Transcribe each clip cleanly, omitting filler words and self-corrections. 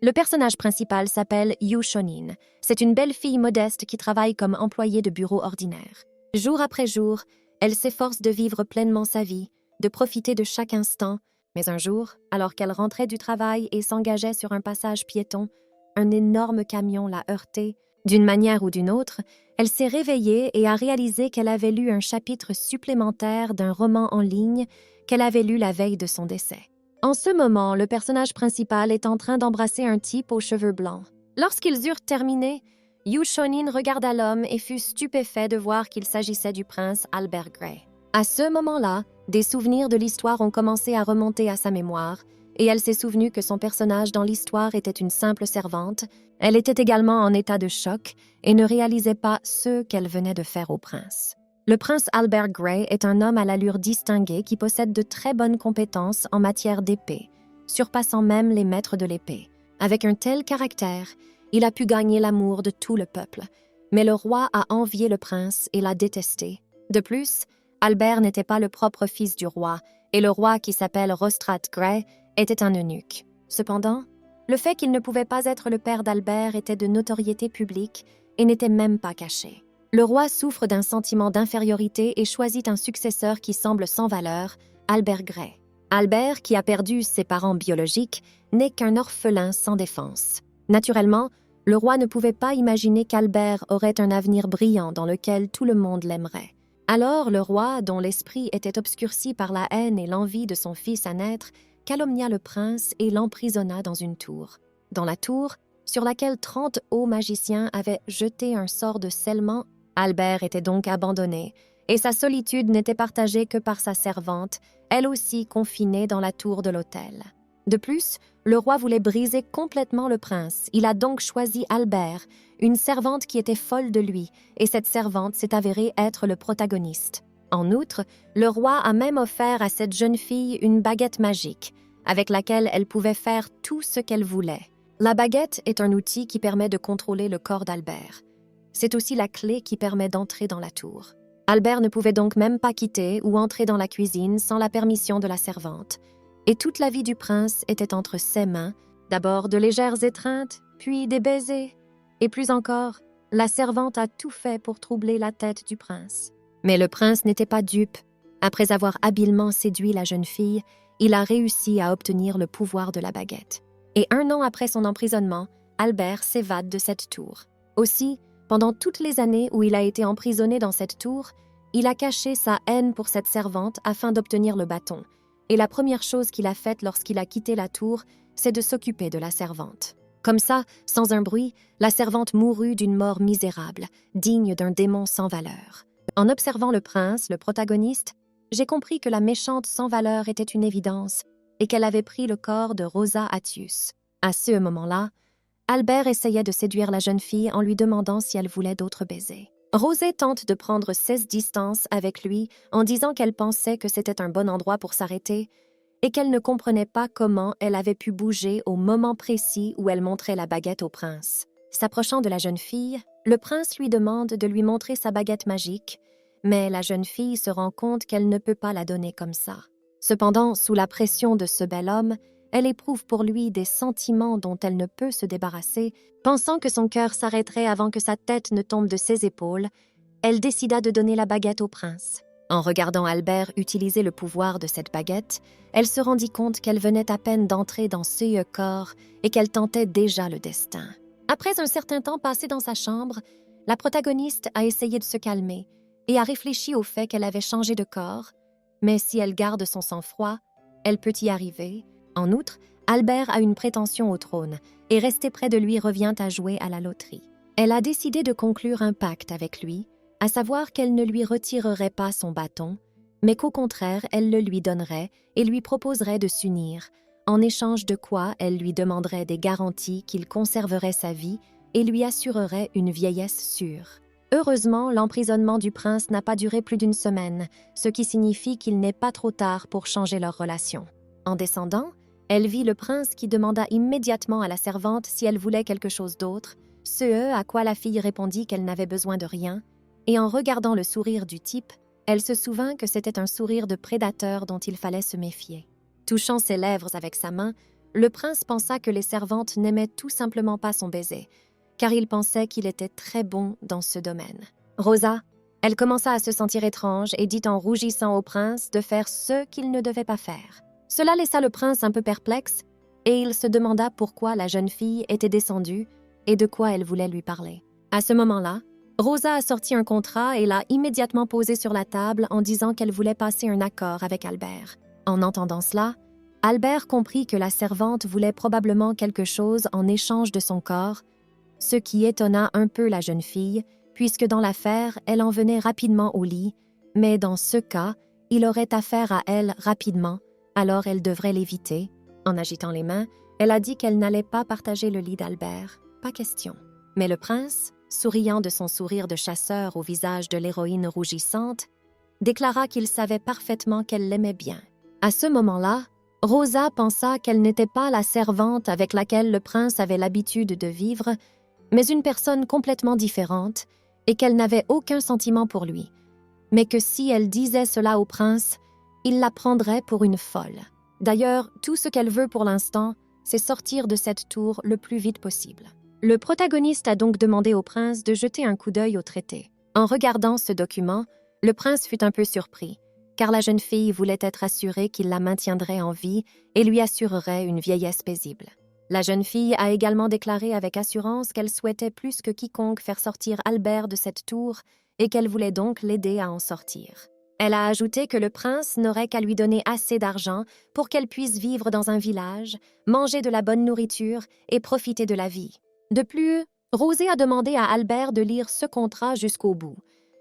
Le personnage principal s'appelle Yu Shonin. C'est une belle fille modeste qui travaille comme employée de bureau ordinaire. Jour après jour, elle s'efforce de vivre pleinement sa vie, de profiter de chaque instant. Mais un jour, alors qu'elle rentrait du travail et s'engageait sur un passage piéton, un énorme camion l'a heurtée. D'une manière ou d'une autre, elle s'est réveillée et a réalisé qu'elle avait lu un chapitre supplémentaire d'un roman en ligne qu'elle avait lu la veille de son décès. En ce moment, le personnage principal est en train d'embrasser un type aux cheveux blancs. Lorsqu'ils eurent terminé, Yu Shonin regarda l'homme et fut stupéfait de voir qu'il s'agissait du prince Albert Grey. À ce moment-là, des souvenirs de l'histoire ont commencé à remonter à sa mémoire, et elle s'est souvenue que son personnage dans l'histoire était une simple servante. Elle était également en état de choc et ne réalisait pas ce qu'elle venait de faire au prince. Le prince Albert Grey est un homme à l'allure distinguée qui possède de très bonnes compétences en matière d'épée, surpassant même les maîtres de l'épée. Avec un tel caractère, il a pu gagner l'amour de tout le peuple. Mais le roi a envié le prince et l'a détesté. De plus, Albert n'était pas le propre fils du roi, et le roi, qui s'appelle Rostrat Grey, était un eunuque. Cependant, le fait qu'il ne pouvait pas être le père d'Albert était de notoriété publique et n'était même pas caché. Le roi souffre d'un sentiment d'infériorité et choisit un successeur qui semble sans valeur, Albert Grey. Albert, qui a perdu ses parents biologiques, n'est qu'un orphelin sans défense. Naturellement, le roi ne pouvait pas imaginer qu'Albert aurait un avenir brillant dans lequel tout le monde l'aimerait. Alors le roi, dont l'esprit était obscurci par la haine et l'envie de son fils à naître, calomnia le prince et l'emprisonna dans une tour. Dans la tour, sur laquelle 30 hauts magiciens avaient jeté un sort de scellement, Albert était donc abandonné, et sa solitude n'était partagée que par sa servante, elle aussi confinée dans la tour de l'hôtel. De plus, le roi voulait briser complètement le prince. Il a donc choisi Albert, une servante qui était folle de lui, et cette servante s'est avérée être le protagoniste. En outre, le roi a même offert à cette jeune fille une baguette magique, avec laquelle elle pouvait faire tout ce qu'elle voulait. La baguette est un outil qui permet de contrôler le corps d'Albert. C'est aussi la clé qui permet d'entrer dans la tour. Albert ne pouvait donc même pas quitter ou entrer dans la cuisine sans la permission de la servante. Et toute la vie du prince était entre ses mains, d'abord de légères étreintes, puis des baisers. Et plus encore, la servante a tout fait pour troubler la tête du prince. Mais le prince n'était pas dupe. Après avoir habilement séduit la jeune fille, il a réussi à obtenir le pouvoir de la baguette. Et 1 an après son emprisonnement, Albert s'évade de cette tour. Aussi, pendant toutes les années où il a été emprisonné dans cette tour, il a caché sa haine pour cette servante afin d'obtenir le bâton. Et la première chose qu'il a faite lorsqu'il a quitté la tour, c'est de s'occuper de la servante. Comme ça, sans un bruit, la servante mourut d'une mort misérable, digne d'un démon sans valeur. En observant le prince, le protagoniste, j'ai compris que la méchante sans valeur était une évidence et qu'elle avait pris le corps de Rosa Atius. À ce moment-là, Albert essayait de séduire la jeune fille en lui demandant si elle voulait d'autres baisers. Rosée tente de prendre 16 distances avec lui en disant qu'elle pensait que c'était un bon endroit pour s'arrêter et qu'elle ne comprenait pas comment elle avait pu bouger au moment précis où elle montrait la baguette au prince. S'approchant de la jeune fille, le prince lui demande de lui montrer sa baguette magique, mais la jeune fille se rend compte qu'elle ne peut pas la donner comme ça. Cependant, sous la pression de ce bel homme, elle éprouve pour lui des sentiments dont elle ne peut se débarrasser. Pensant que son cœur s'arrêterait avant que sa tête ne tombe de ses épaules, elle décida de donner la baguette au prince. En regardant Albert utiliser le pouvoir de cette baguette, elle se rendit compte qu'elle venait à peine d'entrer dans ce corps et qu'elle tentait déjà le destin. Après un certain temps passé dans sa chambre, la protagoniste a essayé de se calmer et a réfléchi au fait qu'elle avait changé de corps, mais si elle garde son sang-froid, elle peut y arriver. En outre, Albert a une prétention au trône et rester près de lui revient à jouer à la loterie. Elle a décidé de conclure un pacte avec lui, à savoir qu'elle ne lui retirerait pas son bâton, mais qu'au contraire, elle le lui donnerait et lui proposerait de s'unir, en échange de quoi elle lui demanderait des garanties qu'il conserverait sa vie et lui assurerait une vieillesse sûre. Heureusement, l'emprisonnement du prince n'a pas duré plus d'1 semaine, ce qui signifie qu'il n'est pas trop tard pour changer leur relation. En descendant, elle vit le prince qui demanda immédiatement à la servante si elle voulait quelque chose d'autre, ce à quoi la fille répondit qu'elle n'avait besoin de rien, et en regardant le sourire du type, elle se souvint que c'était un sourire de prédateur dont il fallait se méfier. Touchant ses lèvres avec sa main, le prince pensa que les servantes n'aimaient tout simplement pas son baiser, car il pensait qu'il était très bon dans ce domaine. Rosa, elle commença à se sentir étrange et dit en rougissant au prince de faire ce qu'il ne devait pas faire. Cela laissa le prince un peu perplexe, et il se demanda pourquoi la jeune fille était descendue et de quoi elle voulait lui parler. À ce moment-là, Rosa a sorti un contrat et l'a immédiatement posé sur la table en disant qu'elle voulait passer un accord avec Albert. En entendant cela, Albert comprit que la servante voulait probablement quelque chose en échange de son corps, ce qui étonna un peu la jeune fille, puisque dans l'affaire, elle en venait rapidement au lit, mais dans ce cas, il aurait affaire à elle rapidement, alors elle devrait l'éviter. En agitant les mains, elle a dit qu'elle n'allait pas partager le lit d'Albert, pas question. Mais le prince, souriant de son sourire de chasseur au visage de l'héroïne rougissante, déclara qu'il savait parfaitement qu'elle l'aimait bien. À ce moment-là, Rosa pensa qu'elle n'était pas la servante avec laquelle le prince avait l'habitude de vivre, mais une personne complètement différente, et qu'elle n'avait aucun sentiment pour lui, mais que si elle disait cela au prince, il la prendrait pour une folle. D'ailleurs, tout ce qu'elle veut pour l'instant, c'est sortir de cette tour le plus vite possible. Le protagoniste a donc demandé au prince de jeter un coup d'œil au traité. En regardant ce document, le prince fut un peu surpris, car la jeune fille voulait être assurée qu'il la maintiendrait en vie et lui assurerait une vieillesse paisible. La jeune fille a également déclaré avec assurance qu'elle souhaitait plus que quiconque faire sortir Albert de cette tour et qu'elle voulait donc l'aider à en sortir. Elle a ajouté que le prince n'aurait qu'à lui donner assez d'argent pour qu'elle puisse vivre dans un village, manger de la bonne nourriture et profiter de la vie. De plus, Rosé a demandé à Albert de lire ce contrat jusqu'au bout,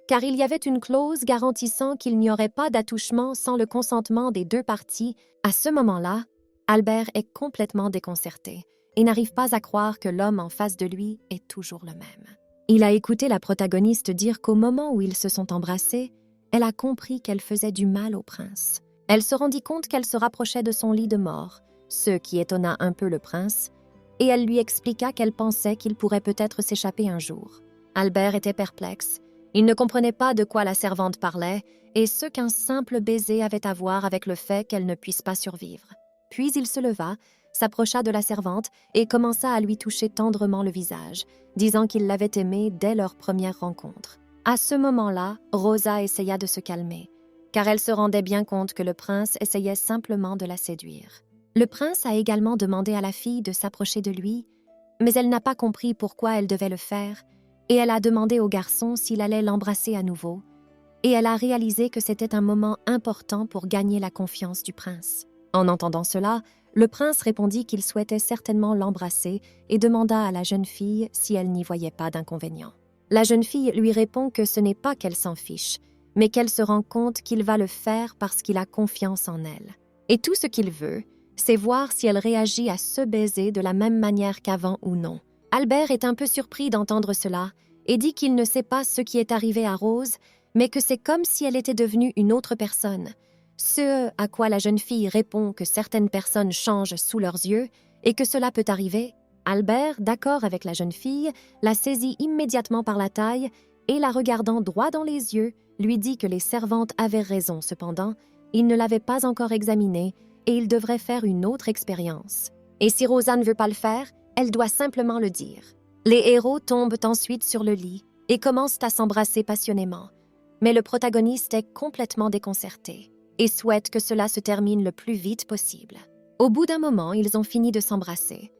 car il y avait une clause garantissant qu'il n'y aurait pas d'attouchement sans le consentement des deux parties. À ce moment-là, Albert est complètement déconcerté et n'arrive pas à croire que l'homme en face de lui est toujours le même. Il a écouté la protagoniste dire qu'au moment où ils se sont embrassés, elle a compris qu'elle faisait du mal au prince. Elle se rendit compte qu'elle se rapprochait de son lit de mort, ce qui étonna un peu le prince, et elle lui expliqua qu'elle pensait qu'il pourrait peut-être s'échapper un jour. Albert était perplexe. Il ne comprenait pas de quoi la servante parlait et ce qu'un simple baiser avait à voir avec le fait qu'elle ne puisse pas survivre. Puis il se leva, s'approcha de la servante et commença à lui toucher tendrement le visage, disant qu'il l'avait aimée dès leur première rencontre. À ce moment-là, Rosa essaya de se calmer, car elle se rendait bien compte que le prince essayait simplement de la séduire. Le prince a également demandé à la fille de s'approcher de lui, mais elle n'a pas compris pourquoi elle devait le faire, et elle a demandé au garçon s'il allait l'embrasser à nouveau, et elle a réalisé que c'était un moment important pour gagner la confiance du prince. En entendant cela, le prince répondit qu'il souhaitait certainement l'embrasser et demanda à la jeune fille si elle n'y voyait pas d'inconvénient. La jeune fille lui répond que ce n'est pas qu'elle s'en fiche, mais qu'elle se rend compte qu'il va le faire parce qu'il a confiance en elle. Et tout ce qu'il veut, c'est voir si elle réagit à ce baiser de la même manière qu'avant ou non. Albert est un peu surpris d'entendre cela et dit qu'il ne sait pas ce qui est arrivé à Rose, mais que c'est comme si elle était devenue une autre personne. Ce à quoi la jeune fille répond que certaines personnes changent sous leurs yeux et que cela peut arriver. Albert, d'accord avec la jeune fille, la saisit immédiatement par la taille et, la regardant droit dans les yeux, lui dit que les servantes avaient raison. Cependant, il ne l'avait pas encore examinée et il devrait faire une autre expérience. Et si Rosa ne veut pas le faire, elle doit simplement le dire. Les héros tombent ensuite sur le lit et commencent à s'embrasser passionnément. Mais le protagoniste est complètement déconcerté et souhaite que cela se termine le plus vite possible. Au bout d'un moment, ils ont fini de s'embrasser.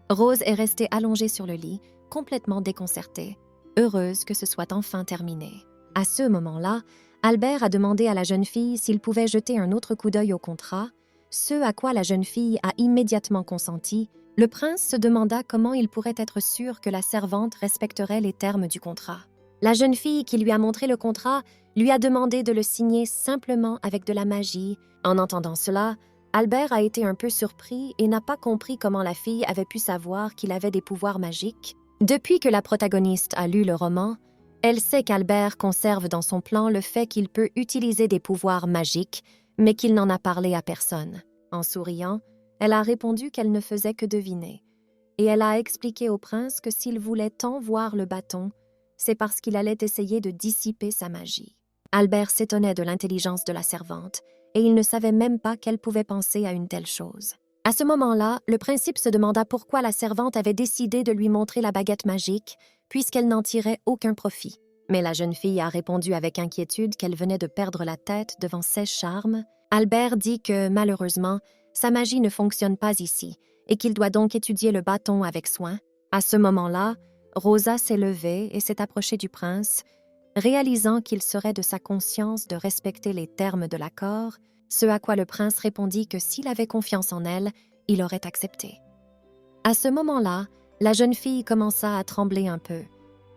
Rose est restée allongée sur le lit, complètement déconcertée, heureuse que ce soit enfin terminé. À ce moment-là, Albert a demandé à la jeune fille s'il pouvait jeter un autre coup d'œil au contrat, ce à quoi la jeune fille a immédiatement consenti. Le prince se demanda comment il pourrait être sûr que la servante respecterait les termes du contrat. La jeune fille qui lui a montré le contrat lui a demandé de le signer simplement avec de la magie. En entendant cela, Albert a été un peu surpris et n'a pas compris comment la fille avait pu savoir qu'il avait des pouvoirs magiques. Depuis que la protagoniste a lu le roman, elle sait qu'Albert conserve dans son plan le fait qu'il peut utiliser des pouvoirs magiques, mais qu'il n'en a parlé à personne. En souriant, elle a répondu qu'elle ne faisait que deviner. Et elle a expliqué au prince que s'il voulait tant voir le bâton, c'est parce qu'il allait essayer de dissiper sa magie. Albert s'étonnait de l'intelligence de la servante, et il ne savait même pas qu'elle pouvait penser à une telle chose. À ce moment-là, le principe se demanda pourquoi la servante avait décidé de lui montrer la baguette magique, puisqu'elle n'en tirait aucun profit. Mais la jeune fille a répondu avec inquiétude qu'elle venait de perdre la tête devant ses charmes. Albert dit que, malheureusement, sa magie ne fonctionne pas ici et qu'il doit donc étudier le bâton avec soin. À ce moment-là, Rosa s'est levée et s'est approchée du prince, réalisant qu'il serait de sa conscience de respecter les termes de l'accord, ce à quoi le prince répondit que s'il avait confiance en elle, il aurait accepté. À ce moment-là, la jeune fille commença à trembler un peu,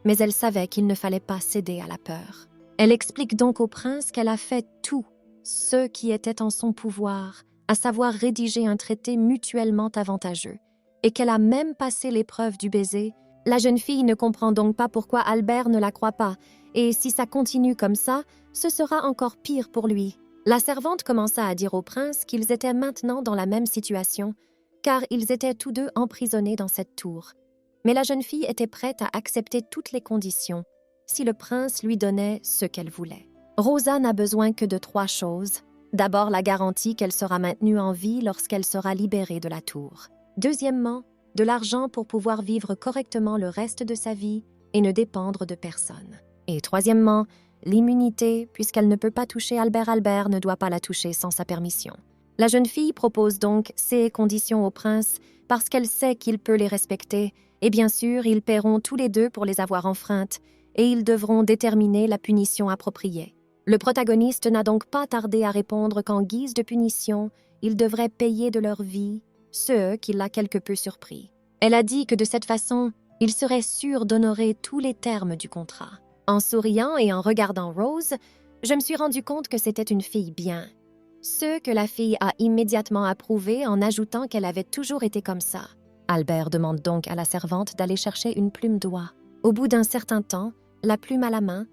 mais elle savait qu'il ne fallait pas céder à la peur. Elle explique donc au prince qu'elle a fait tout ce qui était en son pouvoir, à savoir rédiger un traité mutuellement avantageux, et qu'elle a même passé l'épreuve du baiser. La jeune fille ne comprend donc pas pourquoi Albert ne la croit pas, et si ça continue comme ça, ce sera encore pire pour lui. La servante commença à dire au prince qu'ils étaient maintenant dans la même situation, car ils étaient tous deux emprisonnés dans cette tour. Mais la jeune fille était prête à accepter toutes les conditions, si le prince lui donnait ce qu'elle voulait. Rosa n'a besoin que de 3 choses. D'abord, la garantie qu'elle sera maintenue en vie lorsqu'elle sera libérée de la tour. Deuxièmement, de l'argent pour pouvoir vivre correctement le reste de sa vie et ne dépendre de personne. Et troisièmement, l'immunité, puisqu'elle ne peut pas toucher Albert. Albert ne doit pas la toucher sans sa permission. La jeune fille propose donc ces conditions au prince parce qu'elle sait qu'il peut les respecter, et bien sûr, ils paieront tous les deux pour les avoir enfreintes, et ils devront déterminer la punition appropriée. Le protagoniste n'a donc pas tardé à répondre qu'en guise de punition, ils devraient payer de leur vie, ce qui l'a quelque peu surpris. Elle a dit que de cette façon, il serait sûr d'honorer tous les termes du contrat. En souriant et en regardant Rose, je me suis rendu compte que c'était une fille bien. Ce que la fille a immédiatement approuvé en ajoutant qu'elle avait toujours été comme ça. Albert demande donc à la servante d'aller chercher une plume d'oie. Au bout d'un certain temps, la plume à la main,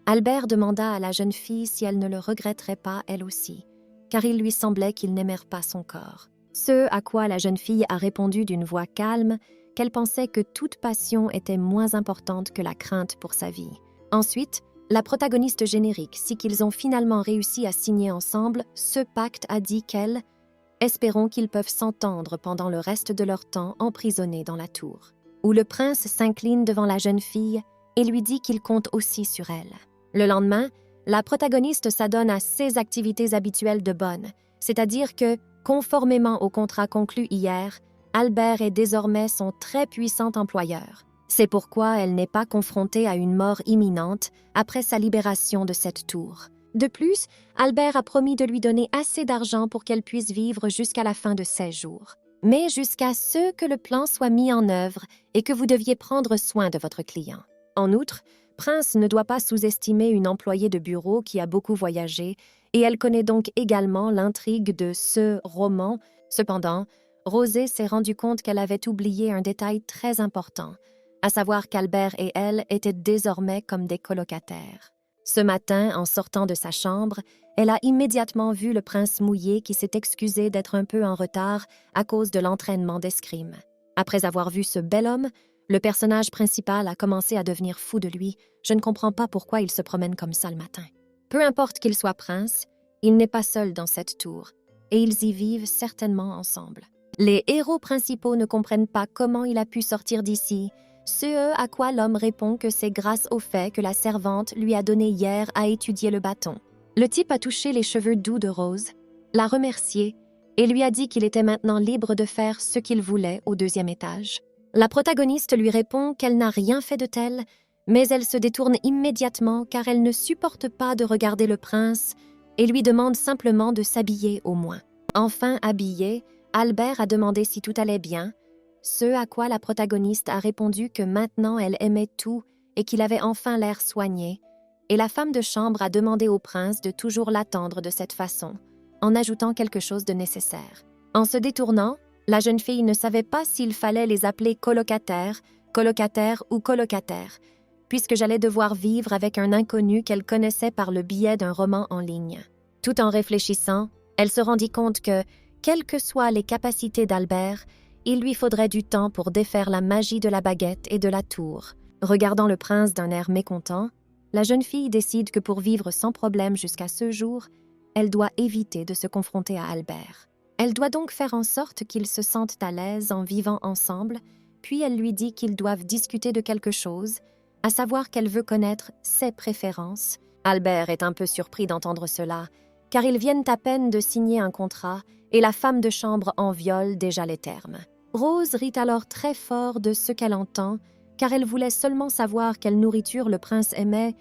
Albert demanda à la jeune fille si elle ne le regretterait pas elle aussi, car il lui semblait qu'il n'aimait pas son corps. Ce à quoi la jeune fille a répondu d'une voix calme qu'elle pensait que toute passion était moins importante que la crainte pour sa vie. Ensuite, la protagoniste générique, si qu'ils ont finalement réussi à signer ensemble, ce pacte a dit qu'elle « Espérons qu'ils peuvent s'entendre pendant le reste de leur temps emprisonnés dans la tour », où le prince s'incline devant la jeune fille et lui dit qu'il compte aussi sur elle. Le lendemain, la protagoniste s'adonne à ses activités habituelles de bonne, c'est-à-dire que, conformément au contrat conclu hier, Albert est désormais son très puissant employeur. C'est pourquoi elle n'est pas confrontée à une mort imminente après sa libération de cette tour. De plus, Albert a promis de lui donner assez d'argent pour qu'elle puisse vivre jusqu'à la fin de ses jours. Mais jusqu'à ce que le plan soit mis en œuvre et que vous deviez prendre soin de votre client. En outre, Prince ne doit pas sous-estimer une employée de bureau qui a beaucoup voyagé et elle connaît donc également l'intrigue de ce roman. Cependant, Rosée s'est rendu compte qu'elle avait oublié un détail très important, à savoir qu'Albert et elle étaient désormais comme des colocataires. Ce matin, en sortant de sa chambre, elle a immédiatement vu le prince mouillé qui s'est excusé d'être un peu en retard à cause de l'entraînement d'escrime. Après avoir vu ce bel homme, le personnage principal a commencé à devenir fou de lui. Je ne comprends pas pourquoi il se promène comme ça le matin. Peu importe qu'il soit prince, il n'est pas seul dans cette tour, et ils y vivent certainement ensemble. Les héros principaux ne comprennent pas comment il a pu sortir d'ici, ce à quoi l'homme répond que c'est grâce au fait que la servante lui a donné hier à étudier le bâton. Le type a touché les cheveux doux de Rose, l'a remercié et lui a dit qu'il était maintenant libre de faire ce qu'il voulait au 2e étage. La protagoniste lui répond qu'elle n'a rien fait de tel, mais elle se détourne immédiatement car elle ne supporte pas de regarder le prince et lui demande simplement de s'habiller au moins. Enfin habillé, Albert a demandé si tout allait bien, ce à quoi la protagoniste a répondu que maintenant elle aimait tout et qu'il avait enfin l'air soigné, et la femme de chambre a demandé au prince de toujours l'attendre de cette façon, en ajoutant quelque chose de nécessaire. En se détournant, la jeune fille ne savait pas s'il fallait les appeler colocataires, colocataires ou colocataires, puisque j'allais devoir vivre avec un inconnu qu'elle connaissait par le biais d'un roman en ligne. Tout en réfléchissant, elle se rendit compte que, quelles que soient les capacités d'Albert, il lui faudrait du temps pour défaire la magie de la baguette et de la tour. Regardant le prince d'un air mécontent, la jeune fille décide que pour vivre sans problème jusqu'à ce jour, elle doit éviter de se confronter à Albert. Elle doit donc faire en sorte qu'ils se sentent à l'aise en vivant ensemble, puis elle lui dit qu'ils doivent discuter de quelque chose, à savoir qu'elle veut connaître ses préférences. Albert est un peu surpris d'entendre cela, car ils viennent à peine de signer un contrat et la femme de chambre en viole déjà les termes. Rose rit alors très fort de ce qu'elle entend, car elle voulait seulement savoir quelle nourriture le prince aimait,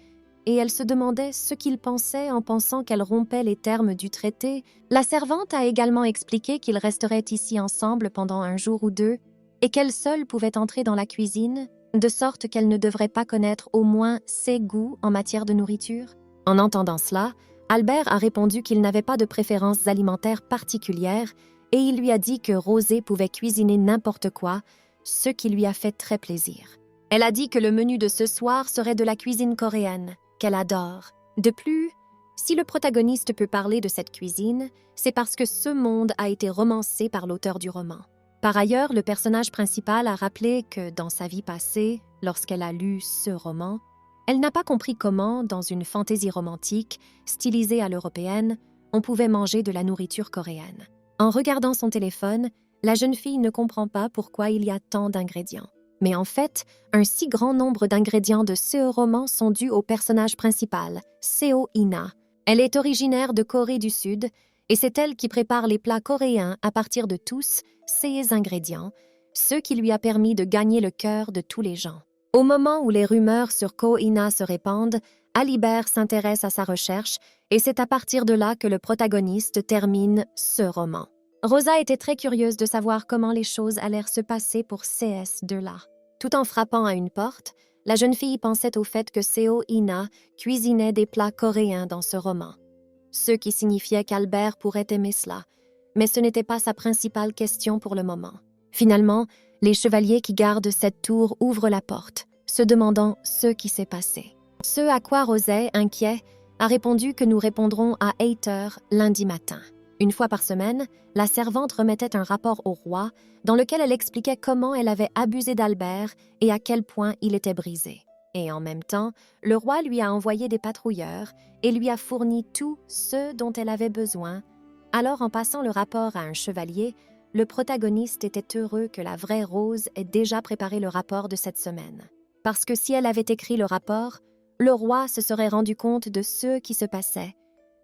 et elle se demandait ce qu'il pensait en pensant qu'elle rompait les termes du traité. La servante a également expliqué qu'ils resteraient ici ensemble pendant un jour ou deux, et qu'elle seule pouvait entrer dans la cuisine, de sorte qu'elle ne devrait pas connaître au moins ses goûts en matière de nourriture. En entendant cela, Albert a répondu qu'il n'avait pas de préférences alimentaires particulières et il lui a dit que Rosée pouvait cuisiner n'importe quoi, ce qui lui a fait très plaisir. Elle a dit que le menu de ce soir serait de la cuisine coréenne, qu'elle adore. De plus, si le protagoniste peut parler de cette cuisine, c'est parce que ce monde a été romancé par l'auteur du roman. Par ailleurs, le personnage principal a rappelé que dans sa vie passée, lorsqu'elle a lu ce roman, elle n'a pas compris comment, dans une fantaisie romantique, stylisée à l'européenne, on pouvait manger de la nourriture coréenne. En regardant son téléphone, la jeune fille ne comprend pas pourquoi il y a tant d'ingrédients. Mais en fait, un si grand nombre d'ingrédients de ce roman sont dus au personnage principal, Seo In-na. Elle est originaire de Corée du Sud et c'est elle qui prépare les plats coréens à partir de tous ces ingrédients, ce qui lui a permis de gagner le cœur de tous les gens. Au moment où les rumeurs sur Ko In-na se répandent, Alibert s'intéresse à sa recherche et c'est à partir de là que le protagoniste termine ce roman. Rosa était très curieuse de savoir comment les choses allèrent se passer pour CS2 là. Tout en frappant à une porte, la jeune fille pensait au fait que Seo In-na cuisinait des plats coréens dans ce roman. Ce qui signifiait qu'Albert pourrait aimer cela, mais ce n'était pas sa principale question pour le moment. Finalement, les chevaliers qui gardent cette tour ouvrent la porte, se demandant ce qui s'est passé. Ce à quoi Rosé, inquiet, a répondu que nous répondrons à 8h lundi matin. Une fois par semaine, la servante remettait un rapport au roi dans lequel elle expliquait comment elle avait abusé d'Albert et à quel point il était brisé. Et en même temps, le roi lui a envoyé des patrouilleurs et lui a fourni tout ce dont elle avait besoin. Alors, en passant le rapport à un chevalier, le protagoniste était heureux que la vraie Rose ait déjà préparé le rapport de cette semaine. Parce que si elle avait écrit le rapport, le roi se serait rendu compte de ce qui se passait,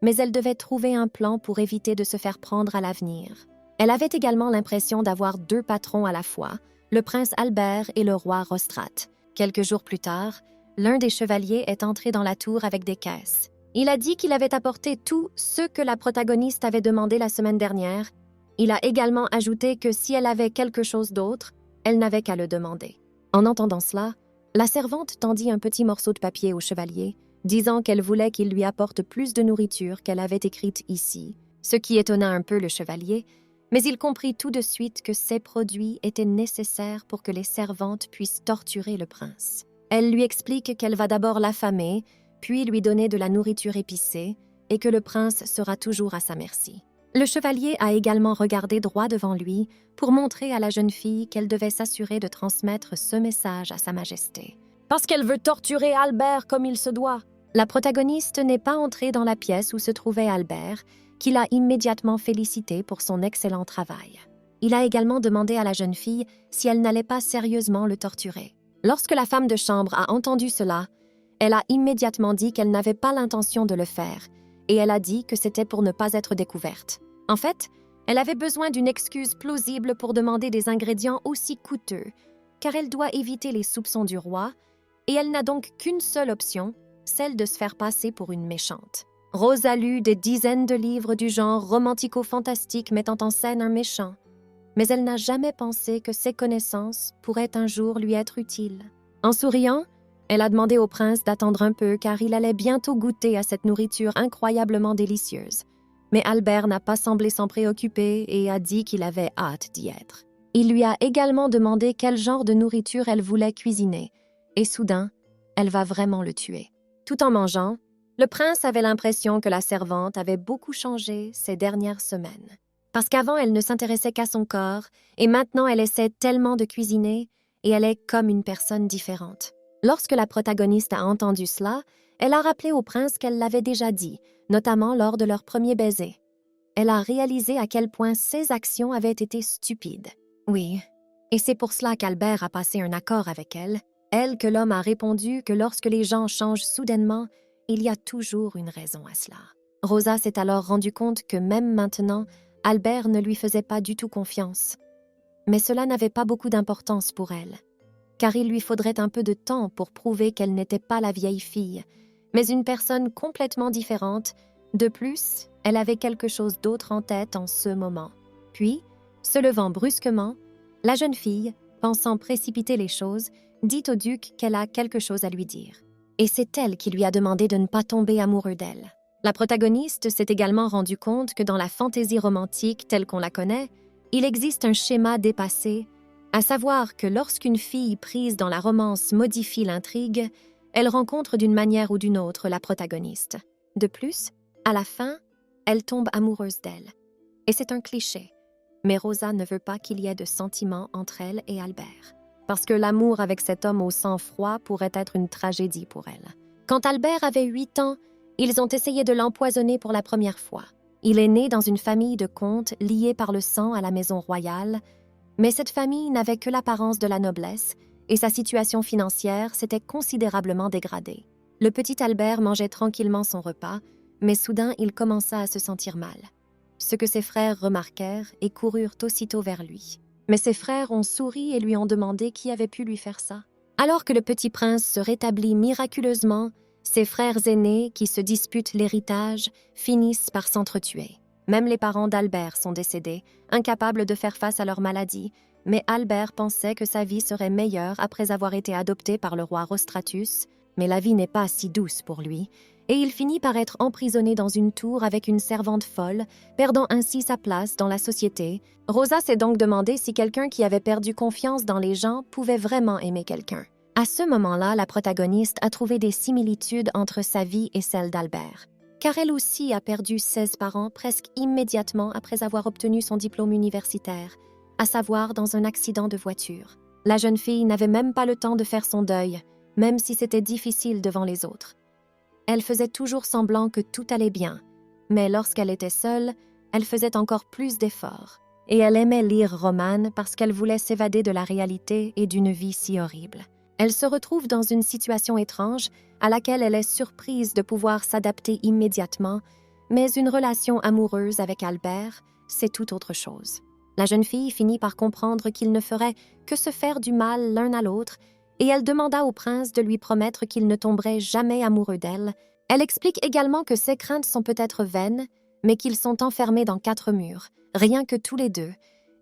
mais elle devait trouver un plan pour éviter de se faire prendre à l'avenir. Elle avait également l'impression d'avoir deux patrons à la fois, le prince Albert et le roi Rostrate. Quelques jours plus tard, l'un des chevaliers est entré dans la tour avec des caisses. Il a dit qu'il avait apporté tout ce que la protagoniste avait demandé la semaine dernière. Il a également ajouté que si elle avait quelque chose d'autre, elle n'avait qu'à le demander. En entendant cela, la servante tendit un petit morceau de papier au chevalier, disant qu'elle voulait qu'il lui apporte plus de nourriture qu'elle avait écrite ici, ce qui étonna un peu le chevalier, mais il comprit tout de suite que ces produits étaient nécessaires pour que les servantes puissent torturer le prince. Elle lui explique qu'elle va d'abord l'affamer, puis lui donner de la nourriture épicée, et que le prince sera toujours à sa merci. Le chevalier a également regardé droit devant lui pour montrer à la jeune fille qu'elle devait s'assurer de transmettre ce message à sa majesté. Parce qu'elle veut torturer Albert comme il se doit. La protagoniste n'est pas entrée dans la pièce où se trouvait Albert, qu'il a immédiatement félicité pour son excellent travail. Il a également demandé à la jeune fille si elle n'allait pas sérieusement le torturer. Lorsque la femme de chambre a entendu cela, elle a immédiatement dit qu'elle n'avait pas l'intention de le faire, et elle a dit que c'était pour ne pas être découverte. En fait, elle avait besoin d'une excuse plausible pour demander des ingrédients aussi coûteux, car elle doit éviter les soupçons du roi, et elle n'a donc qu'une seule option, celle de se faire passer pour une méchante. Rose a lu des dizaines de livres du genre romantico-fantastique mettant en scène un méchant, mais elle n'a jamais pensé que ses connaissances pourraient un jour lui être utiles. En souriant, elle a demandé au prince d'attendre un peu car il allait bientôt goûter à cette nourriture incroyablement délicieuse. Mais Albert n'a pas semblé s'en préoccuper et a dit qu'il avait hâte d'y être. Il lui a également demandé quel genre de nourriture elle voulait cuisiner, et soudain, elle va vraiment le tuer. Tout en mangeant, le prince avait l'impression que la servante avait beaucoup changé ces dernières semaines. Parce qu'avant, elle ne s'intéressait qu'à son corps, et maintenant elle essaie tellement de cuisiner, et elle est comme une personne différente. Lorsque la protagoniste a entendu cela, elle a rappelé au prince qu'elle l'avait déjà dit, notamment lors de leur premier baiser. elle a réalisé à quel point ses actions avaient été stupides. Oui, et c'est pour cela qu'Albert a passé un accord avec elle, elle que l'homme a répondu que lorsque les gens changent soudainement, il y a toujours une raison à cela. Rosa s'est alors rendu compte que même maintenant, Albert ne lui faisait pas du tout confiance. Mais cela n'avait pas beaucoup d'importance pour elle, car il lui faudrait un peu de temps pour prouver qu'elle n'était pas la vieille fille, mais une personne complètement différente. De plus, elle avait quelque chose d'autre en tête en ce moment. Puis, se levant brusquement, la jeune fille, pensant précipiter les choses, dit au duc qu'elle a quelque chose à lui dire. Et c'est elle qui lui a demandé de ne pas tomber amoureux d'elle. La protagoniste s'est également rendue compte que dans la fantaisie romantique telle qu'on la connaît, il existe un schéma dépassé, à savoir que lorsqu'une fille prise dans la romance modifie l'intrigue, elle rencontre d'une manière ou d'une autre la protagoniste. De plus, à la fin, elle tombe amoureuse d'elle. Et c'est un cliché, mais Rosa ne veut pas qu'il y ait de sentiments entre elle et Albert, parce que l'amour avec cet homme au sang froid pourrait être une tragédie pour elle. Quand Albert avait 8 ans, ils ont essayé de l'empoisonner pour la première fois. Il est né dans une famille de comtes liés par le sang à la maison royale, mais cette famille n'avait que l'apparence de la noblesse et sa situation financière s'était considérablement dégradée. Le petit Albert mangeait tranquillement son repas, mais soudain il commença à se sentir mal. Ce que ses frères remarquèrent et coururent aussitôt vers lui. Mais ses frères ont souri et lui ont demandé qui avait pu lui faire ça. Alors que le petit prince se rétablit miraculeusement, ses frères aînés, qui se disputent l'héritage, finissent par s'entretuer. Même les parents d'Albert sont décédés, incapables de faire face à leur maladie, mais Albert pensait que sa vie serait meilleure après avoir été adopté par le roi Rostratus, mais la vie n'est pas si douce pour lui, et il finit par être emprisonné dans une tour avec une servante folle, perdant ainsi sa place dans la société. Rosa s'est donc demandé si quelqu'un qui avait perdu confiance dans les gens pouvait vraiment aimer quelqu'un. À ce moment-là, la protagoniste a trouvé des similitudes entre sa vie et celle d'Albert, car elle aussi a perdu 16 parents presque immédiatement après avoir obtenu son diplôme universitaire, à savoir dans un accident de voiture. La jeune fille n'avait même pas le temps de faire son deuil, même si c'était difficile devant les autres. Elle faisait toujours semblant que tout allait bien, mais lorsqu'elle était seule, elle faisait encore plus d'efforts. Et elle aimait lire romans parce qu'elle voulait s'évader de la réalité et d'une vie si horrible. Elle se retrouve dans une situation étrange à laquelle elle est surprise de pouvoir s'adapter immédiatement, mais une relation amoureuse avec Albert, c'est tout autre chose. La jeune fille finit par comprendre qu'ils ne feraient que se faire du mal l'un à l'autre, et elle demanda au prince de lui promettre qu'il ne tomberait jamais amoureux d'elle. Elle explique également que ses craintes sont peut-être vaines, mais qu'ils sont enfermés dans 4 murs, rien que tous les deux,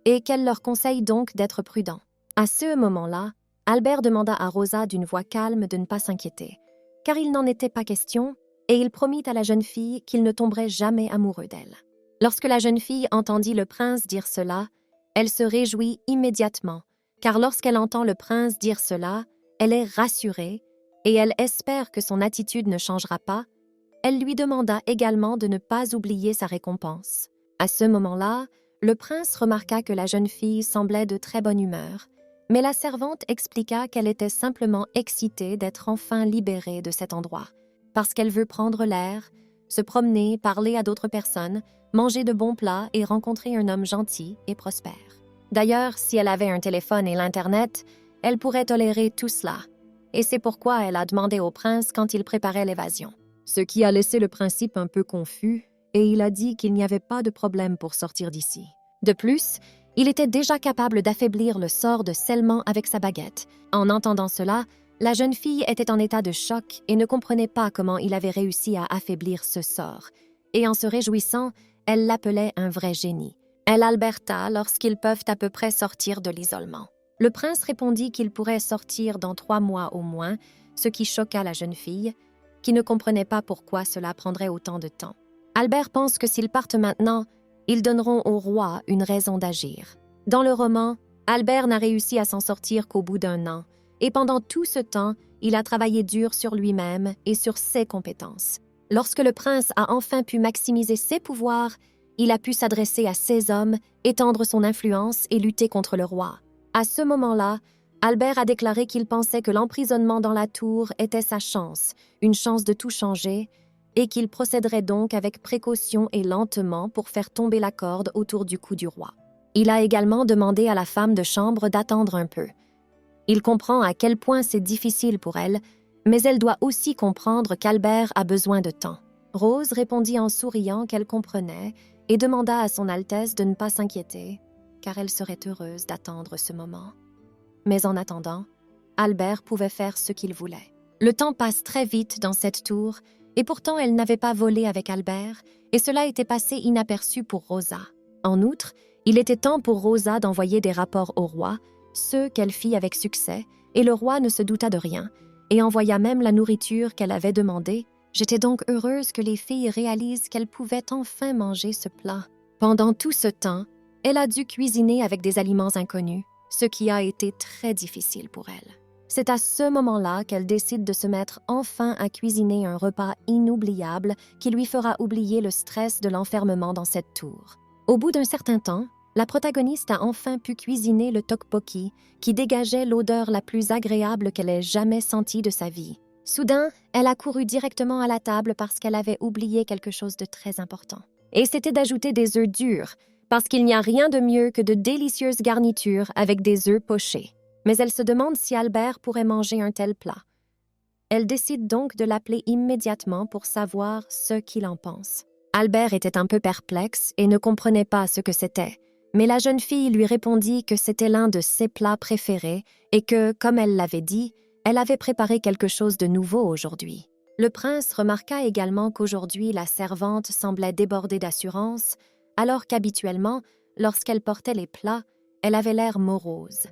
et qu'elle leur conseille donc d'être prudents. À ce moment-là, Albert demanda à Rosa d'une voix calme de ne pas s'inquiéter, car il n'en était pas question, et il promit à la jeune fille qu'il ne tomberait jamais amoureux d'elle. Lorsque la jeune fille entendit le prince dire cela, elle se réjouit immédiatement, car lorsqu'elle entend le prince dire cela, elle est rassurée, et elle espère que son attitude ne changera pas. Elle lui demanda également de ne pas oublier sa récompense. À ce moment-là, le prince remarqua que la jeune fille semblait de très bonne humeur, mais la servante expliqua qu'elle était simplement excitée d'être enfin libérée de cet endroit, parce qu'elle veut prendre l'air, se promener, parler à d'autres personnes, manger de bons plats et rencontrer un homme gentil et prospère. D'ailleurs, si elle avait un téléphone et l'Internet, elle pourrait tolérer tout cela, et c'est pourquoi elle a demandé au prince quand il préparait l'évasion. Ce qui a laissé le principe un peu confus, et il a dit qu'il n'y avait pas de problème pour sortir d'ici. De plus, il était déjà capable d'affaiblir le sort de Selman avec sa baguette. En entendant cela, la jeune fille était en état de choc et ne comprenait pas comment il avait réussi à affaiblir ce sort. Et en se réjouissant, elle l'appelait un vrai génie. Elle Alberta lorsqu'ils peuvent à peu près sortir de l'isolement. Le prince répondit qu'il pourrait sortir dans 3 mois au moins, ce qui choqua la jeune fille, qui ne comprenait pas pourquoi cela prendrait autant de temps. Albert pense que s'ils partent maintenant, ils donneront au roi une raison d'agir. Dans le roman, Albert n'a réussi à s'en sortir qu'au bout d'1 an, et pendant tout ce temps, il a travaillé dur sur lui-même et sur ses compétences. Lorsque le prince a enfin pu maximiser ses pouvoirs, il a pu s'adresser à ses hommes, étendre son influence et lutter contre le roi. À ce moment-là, Albert a déclaré qu'il pensait que l'emprisonnement dans la tour était sa chance, une chance de tout changer, et qu'il procéderait donc avec précaution et lentement pour faire tomber la corde autour du cou du roi. Il a également demandé à la femme de chambre d'attendre un peu. Il comprend à quel point c'est difficile pour elle, mais elle doit aussi comprendre qu'Albert a besoin de temps. Rose répondit en souriant qu'elle comprenait et demanda à son Altesse de ne pas s'inquiéter, car elle serait heureuse d'attendre ce moment. Mais en attendant, Albert pouvait faire ce qu'il voulait. Le temps passe très vite dans cette tour, et pourtant elle n'avait pas volé avec Albert, et cela était passé inaperçu pour Rosa. En outre, il était temps pour Rosa d'envoyer des rapports au roi, ceux qu'elle fit avec succès, et le roi ne se douta de rien, et envoya même la nourriture qu'elle avait demandée. J'étais donc heureuse que les filles réalisent qu'elles pouvaient enfin manger ce plat. Pendant tout ce temps, elle a dû cuisiner avec des aliments inconnus, ce qui a été très difficile pour elle. C'est à ce moment-là qu'elle décide de se mettre enfin à cuisiner un repas inoubliable qui lui fera oublier le stress de l'enfermement dans cette tour. Au bout d'un certain temps, la protagoniste a enfin pu cuisiner le tteokbokki qui dégageait l'odeur la plus agréable qu'elle ait jamais sentie de sa vie. Soudain, elle a couru directement à la table parce qu'elle avait oublié quelque chose de très important. Et c'était d'ajouter des œufs durs, parce qu'il n'y a rien de mieux que de délicieuses garnitures avec des œufs pochés. Mais elle se demande si Albert pourrait manger un tel plat. Elle décide donc de l'appeler immédiatement pour savoir ce qu'il en pense. Albert était un peu perplexe et ne comprenait pas ce que c'était, mais la jeune fille lui répondit que c'était l'un de ses plats préférés et que, comme elle l'avait dit, elle avait préparé quelque chose de nouveau aujourd'hui. Le prince remarqua également qu'aujourd'hui la servante semblait débordée d'assurance, alors qu'habituellement, lorsqu'elle portait les plats, elle avait l'air morose.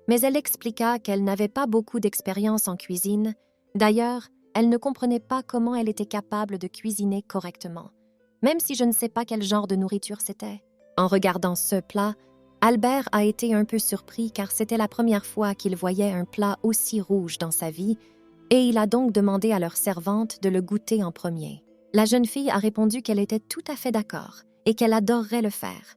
Mais elle expliqua qu'elle n'avait pas beaucoup d'expérience en cuisine. D'ailleurs, elle ne comprenait pas comment elle était capable de cuisiner correctement, même si je ne sais pas quel genre de nourriture c'était. En regardant ce plat, Albert a été un peu surpris car c'était la première fois qu'il voyait un plat aussi rouge dans sa vie, et il a donc demandé à leur servante de le goûter en premier. La jeune fille a répondu qu'elle était tout à fait d'accord et qu'elle adorerait le faire.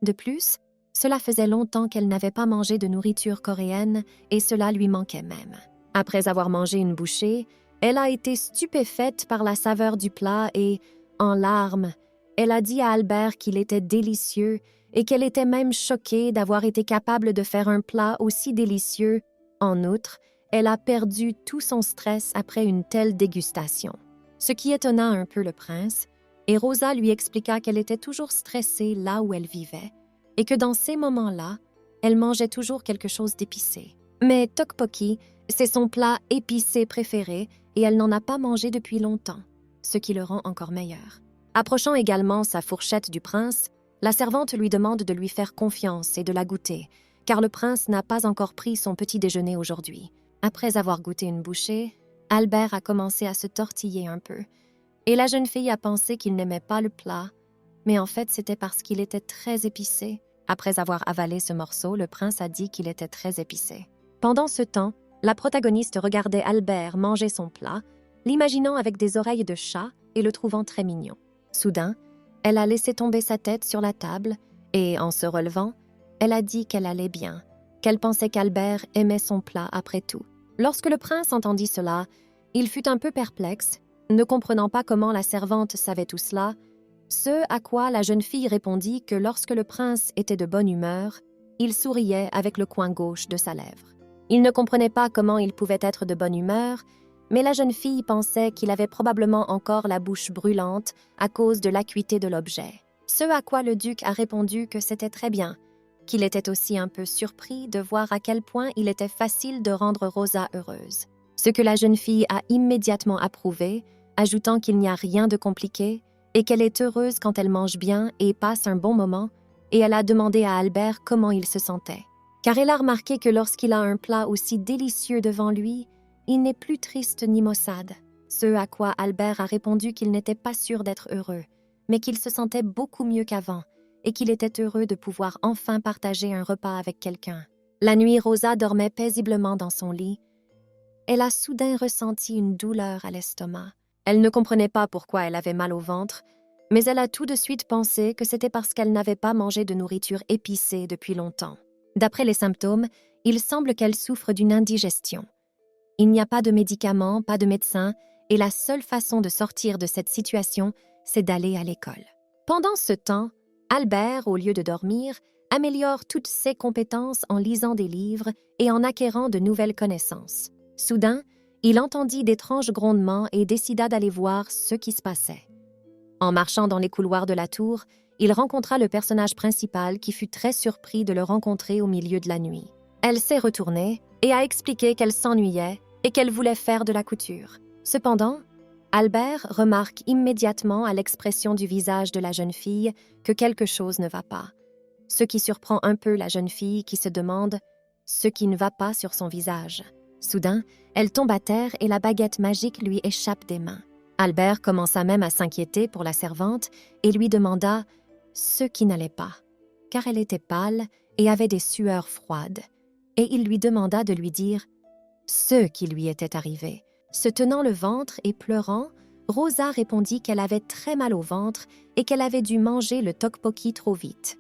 De plus, cela faisait longtemps qu'elle n'avait pas mangé de nourriture coréenne et cela lui manquait même. Après avoir mangé une bouchée, elle a été stupéfaite par la saveur du plat et, en larmes, elle a dit à Albert qu'il était délicieux et qu'elle était même choquée d'avoir été capable de faire un plat aussi délicieux. En outre, elle a perdu tout son stress après une telle dégustation. Ce qui étonna un peu le prince, et Rosa lui expliqua qu'elle était toujours stressée là où elle vivait, et que dans ces moments-là, elle mangeait toujours quelque chose d'épicé. Mais tteokbokki, c'est son plat épicé préféré et elle n'en a pas mangé depuis longtemps, ce qui le rend encore meilleur. Approchant également sa fourchette du prince, la servante lui demande de lui faire confiance et de la goûter, car le prince n'a pas encore pris son petit déjeuner aujourd'hui. Après avoir goûté une bouchée, Albert a commencé à se tortiller un peu, et la jeune fille a pensé qu'il n'aimait pas le plat, mais en fait c'était parce qu'il était très épicé. Après avoir avalé ce morceau, le prince a dit qu'il était très épicé. Pendant ce temps, la protagoniste regardait Albert manger son plat, l'imaginant avec des oreilles de chat et le trouvant très mignon. Soudain, elle a laissé tomber sa tête sur la table et, en se relevant, elle a dit qu'elle allait bien, qu'elle pensait qu'Albert aimait son plat après tout. Lorsque le prince entendit cela, il fut un peu perplexe, ne comprenant pas comment la servante savait tout cela, ce à quoi la jeune fille répondit que lorsque le prince était de bonne humeur, il souriait avec le coin gauche de sa lèvre. Il ne comprenait pas comment il pouvait être de bonne humeur, mais la jeune fille pensait qu'il avait probablement encore la bouche brûlante à cause de l'acuité de l'objet. Ce à quoi le duc a répondu que c'était très bien, qu'il était aussi un peu surpris de voir à quel point il était facile de rendre Rosa heureuse. Ce que la jeune fille a immédiatement approuvé, ajoutant qu'il n'y a rien de compliqué et qu'elle est heureuse quand elle mange bien et passe un bon moment, et elle a demandé à Albert comment il se sentait. Car elle a remarqué que lorsqu'il a un plat aussi délicieux devant lui, il n'est plus triste ni maussade. Ce à quoi Albert a répondu qu'il n'était pas sûr d'être heureux, mais qu'il se sentait beaucoup mieux qu'avant et qu'il était heureux de pouvoir enfin partager un repas avec quelqu'un. La nuit, Rosa dormait paisiblement dans son lit. Elle a soudain ressenti une douleur à l'estomac. Elle ne comprenait pas pourquoi elle avait mal au ventre, mais elle a tout de suite pensé que c'était parce qu'elle n'avait pas mangé de nourriture épicée depuis longtemps. D'après les symptômes, il semble qu'elle souffre d'une indigestion. Il n'y a pas de médicaments, pas de médecin, et la seule façon de sortir de cette situation, c'est d'aller à l'école. Pendant ce temps, Albert, au lieu de dormir, améliore toutes ses compétences en lisant des livres et en acquérant de nouvelles connaissances. Soudain, il entendit d'étranges grondements et décida d'aller voir ce qui se passait. En marchant dans les couloirs de la tour, il rencontra le personnage principal qui fut très surpris de le rencontrer au milieu de la nuit. Elle s'est retournée et a expliqué qu'elle s'ennuyait et qu'elle voulait faire de la couture. Cependant, Albert remarque immédiatement à l'expression du visage de la jeune fille que quelque chose ne va pas, ce qui surprend un peu la jeune fille qui se demande ce qui ne va pas sur son visage. Soudain, elle tombe à terre et la baguette magique lui échappe des mains. Albert commença même à s'inquiéter pour la servante et lui demanda ce qui n'allait pas, car elle était pâle et avait des sueurs froides, et il lui demanda de lui dire ce qui lui était arrivé. Se tenant le ventre et pleurant, Rosa répondit qu'elle avait très mal au ventre et qu'elle avait dû manger le tteokbokki trop vite.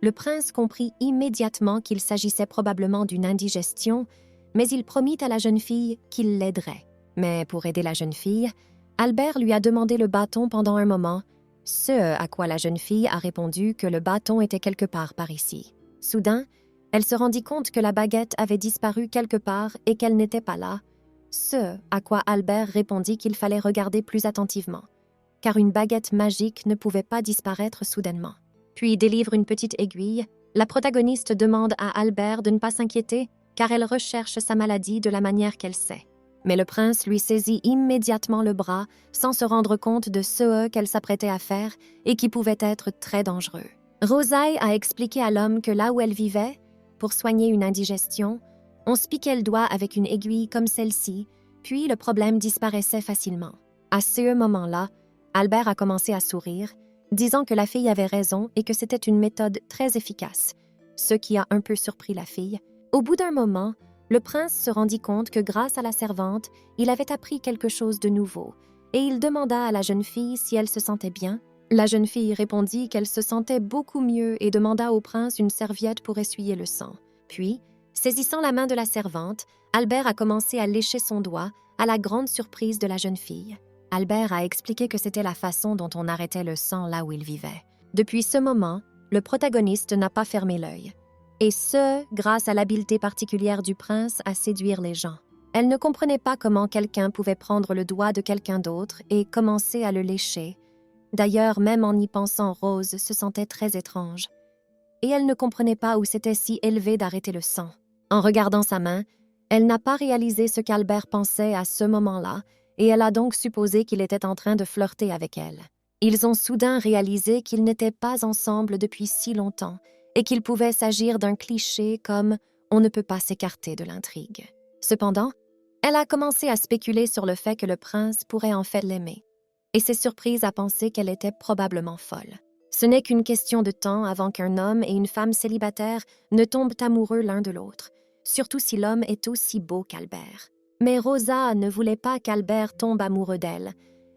Le prince comprit immédiatement qu'il s'agissait probablement d'une indigestion, mais il promit à la jeune fille qu'il l'aiderait. Mais pour aider la jeune fille, Albert lui a demandé le bâton pendant un moment, ce à quoi la jeune fille a répondu que le bâton était quelque part par ici. Soudain, elle se rendit compte que la baguette avait disparu quelque part et qu'elle n'était pas là, ce à quoi Albert répondit qu'il fallait regarder plus attentivement, car une baguette magique ne pouvait pas disparaître soudainement. Puis délivre une petite aiguille, la protagoniste demande à Albert de ne pas s'inquiéter, car elle recherche sa maladie de la manière qu'elle sait. Mais le prince lui saisit immédiatement le bras sans se rendre compte de ce qu'elle s'apprêtait à faire et qui pouvait être très dangereux. Rosaï a expliqué à l'homme que là où elle vivait, pour soigner une indigestion, on se piquait le doigt avec une aiguille comme celle-ci, puis le problème disparaissait facilement. À ce moment-là, Albert a commencé à sourire, disant que la fille avait raison et que c'était une méthode très efficace, ce qui a un peu surpris la fille. Au bout d'un moment, le prince se rendit compte que grâce à la servante, il avait appris quelque chose de nouveau, et il demanda à la jeune fille si elle se sentait bien. La jeune fille répondit qu'elle se sentait beaucoup mieux et demanda au prince une serviette pour essuyer le sang. Puis, saisissant la main de la servante, Albert a commencé à lécher son doigt, à la grande surprise de la jeune fille. Albert a expliqué que c'était la façon dont on arrêtait le sang là où il vivait. Depuis ce moment, le protagoniste n'a pas fermé l'œil. Et ce, grâce à l'habileté particulière du prince à séduire les gens. Elle ne comprenait pas comment quelqu'un pouvait prendre le doigt de quelqu'un d'autre et commencer à le lécher. D'ailleurs, même en y pensant, Rose se sentait très étrange. Et elle ne comprenait pas où c'était si élevé d'arrêter le sang. En regardant sa main, elle n'a pas réalisé ce qu'Albert pensait à ce moment-là, et elle a donc supposé qu'il était en train de flirter avec elle. Ils ont soudain réalisé qu'ils n'étaient pas ensemble depuis si longtemps, et qu'il pouvait s'agir d'un cliché comme « on ne peut pas s'écarter de l'intrigue ». Cependant, elle a commencé à spéculer sur le fait que le prince pourrait en fait l'aimer, et s'est surprise à penser qu'elle était probablement folle. Ce n'est qu'une question de temps avant qu'un homme et une femme célibataire ne tombent amoureux l'un de l'autre, surtout si l'homme est aussi beau qu'Albert. Mais Rosa ne voulait pas qu'Albert tombe amoureux d'elle.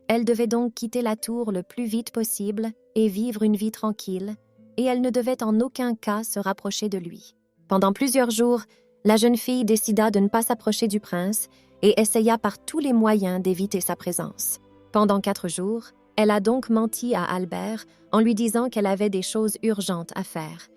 Elle devait donc quitter la tour le plus vite possible et vivre une vie tranquille, et elle ne devait en aucun cas se rapprocher de lui. Pendant plusieurs jours, la jeune fille décida de ne pas s'approcher du prince et essaya par tous les moyens d'éviter sa présence. Pendant 4 jours, elle a donc menti à Albert en lui disant qu'elle avait des choses urgentes à faire,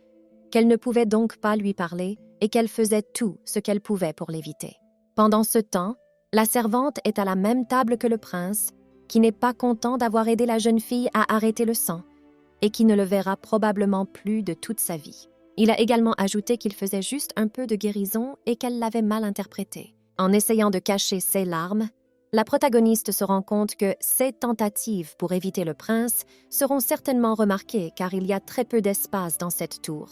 qu'elle ne pouvait donc pas lui parler et qu'elle faisait tout ce qu'elle pouvait pour l'éviter. Pendant ce temps, la servante est à la même table que le prince, qui n'est pas content d'avoir aidé la jeune fille à arrêter le sang, et qui ne le verra probablement plus de toute sa vie. Il a également ajouté qu'il faisait juste un peu de guérison et qu'elle l'avait mal interprété. En essayant de cacher ses larmes, la protagoniste se rend compte que ses tentatives pour éviter le prince seront certainement remarquées car il y a très peu d'espace dans cette tour.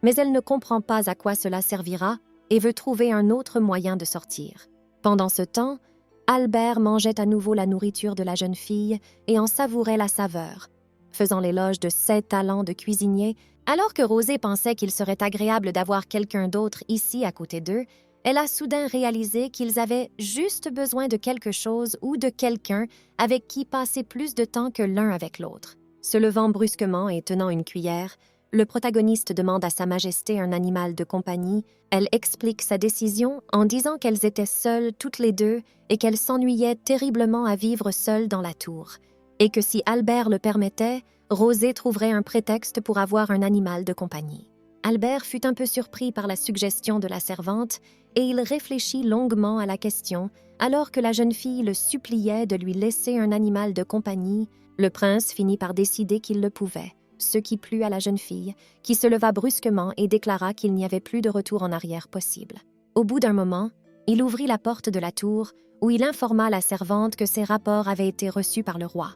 Mais elle ne comprend pas à quoi cela servira et veut trouver un autre moyen de sortir. Pendant ce temps, Albert mangeait à nouveau la nourriture de la jeune fille et en savourait la saveur, faisant l'éloge de ses talents de cuisinier. Alors que Rosée pensait qu'il serait agréable d'avoir quelqu'un d'autre ici à côté d'eux, elle a soudain réalisé qu'ils avaient juste besoin de quelque chose ou de quelqu'un avec qui passer plus de temps que l'un avec l'autre. Se levant brusquement et tenant une cuillère, le protagoniste demande à Sa Majesté un animal de compagnie, elle explique sa décision en disant qu'elles étaient seules toutes les deux et qu'elles s'ennuyaient terriblement à vivre seules dans la tour, et que si Albert le permettait, Rosé trouverait un prétexte pour avoir un animal de compagnie. Albert fut un peu surpris par la suggestion de la servante et il réfléchit longuement à la question. Alors que la jeune fille le suppliait de lui laisser un animal de compagnie, le prince finit par décider qu'il le pouvait, ce qui plut à la jeune fille, qui se leva brusquement et déclara qu'il n'y avait plus de retour en arrière possible. Au bout d'un moment, il ouvrit la porte de la tour où il informa la servante que ses rapports avaient été reçus par le roi.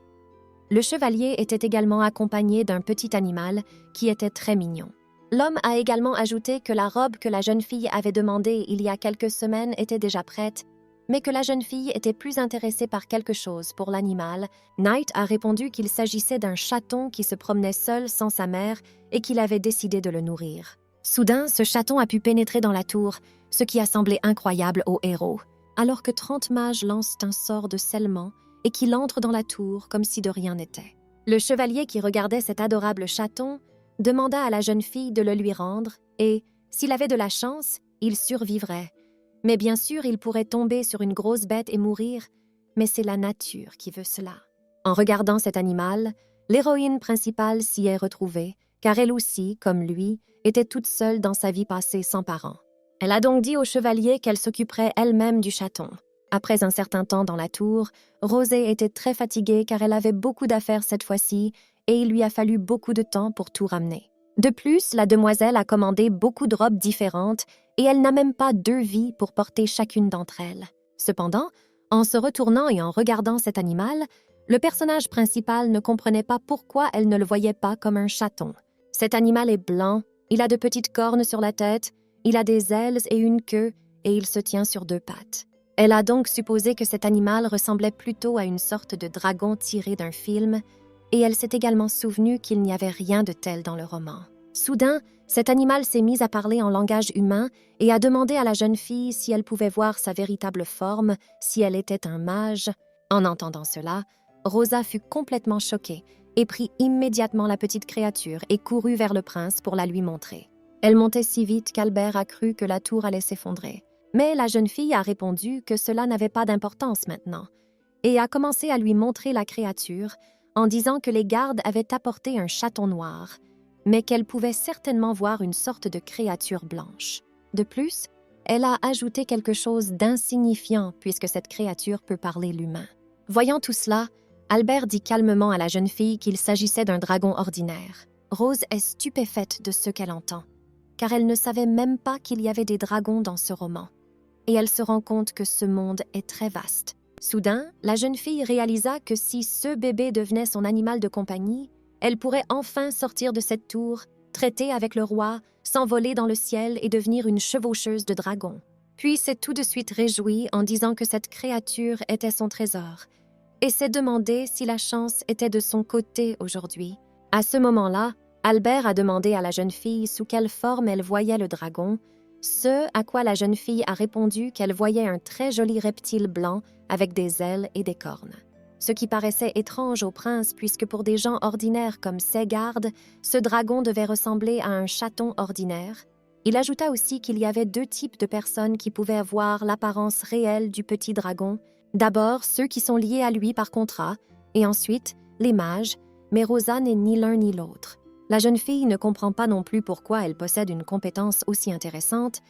Le chevalier était également accompagné d'un petit animal qui était très mignon. L'homme a également ajouté que la robe que la jeune fille avait demandée il y a quelques semaines était déjà prête, mais que la jeune fille était plus intéressée par quelque chose pour l'animal. Knight a répondu qu'il s'agissait d'un chaton qui se promenait seul sans sa mère et qu'il avait décidé de le nourrir. Soudain, ce chaton a pu pénétrer dans la tour, ce qui a semblé incroyable au héros, alors que 30 mages lancent un sort de scellement et qu'il entre dans la tour comme si de rien n'était. Le chevalier qui regardait cet adorable chaton demanda à la jeune fille de le lui rendre et, s'il avait de la chance, il survivrait. Mais bien sûr, il pourrait tomber sur une grosse bête et mourir, mais c'est la nature qui veut cela. En regardant cet animal, l'héroïne principale s'y est retrouvée, car elle aussi, comme lui, était toute seule dans sa vie passée sans parents. Elle a donc dit au chevalier qu'elle s'occuperait elle-même du chaton. Après un certain temps dans la tour, Rosé était très fatiguée car elle avait beaucoup d'affaires cette fois-ci et il lui a fallu beaucoup de temps pour tout ramener. De plus, la demoiselle a commandé beaucoup de robes différentes et elle n'a même pas 2 vies pour porter chacune d'entre elles. Cependant, en se retournant et en regardant cet animal, le personnage principal ne comprenait pas pourquoi elle ne le voyait pas comme un chaton. Cet animal est blanc, il a de petites cornes sur la tête, il a des ailes et une queue et il se tient sur 2 pattes. Elle a donc supposé que cet animal ressemblait plutôt à une sorte de dragon tiré d'un film, et elle s'est également souvenue qu'il n'y avait rien de tel dans le roman. Soudain, cet animal s'est mis à parler en langage humain et a demandé à la jeune fille si elle pouvait voir sa véritable forme, si elle était un mage. En entendant cela, Rosa fut complètement choquée et prit immédiatement la petite créature et courut vers le prince pour la lui montrer. Elle montait si vite qu'Albert a cru que la tour allait s'effondrer. Mais la jeune fille a répondu que cela n'avait pas d'importance maintenant et a commencé à lui montrer la créature en disant que les gardes avaient apporté un chaton noir, mais qu'elle pouvait certainement voir une sorte de créature blanche. De plus, elle a ajouté quelque chose d'insignifiant puisque cette créature peut parler l'humain. Voyant tout cela, Albert dit calmement à la jeune fille qu'il s'agissait d'un dragon ordinaire. Rose est stupéfaite de ce qu'elle entend, car elle ne savait même pas qu'il y avait des dragons dans ce roman. Et elle se rend compte que ce monde est très vaste. Soudain, la jeune fille réalisa que si ce bébé devenait son animal de compagnie, elle pourrait enfin sortir de cette tour, traiter avec le roi, s'envoler dans le ciel et devenir une chevaucheuse de dragons. Puis s'est tout de suite réjouie en disant que cette créature était son trésor, et s'est demandé si la chance était de son côté aujourd'hui. À ce moment-là, Albert a demandé à la jeune fille sous quelle forme elle voyait le dragon, ce à quoi la jeune fille a répondu qu'elle voyait un très joli reptile blanc avec des ailes et des cornes. Ce qui paraissait étrange au prince puisque pour des gens ordinaires comme ses gardes, ce dragon devait ressembler à un chaton ordinaire. Il ajouta aussi qu'il y avait 2 types de personnes qui pouvaient voir l'apparence réelle du petit dragon. D'abord, ceux qui sont liés à lui par contrat, et ensuite, les mages, mais Rosa n'est ni l'un ni l'autre. La jeune fille ne comprend pas non plus pourquoi elle possède une compétence aussi intéressante,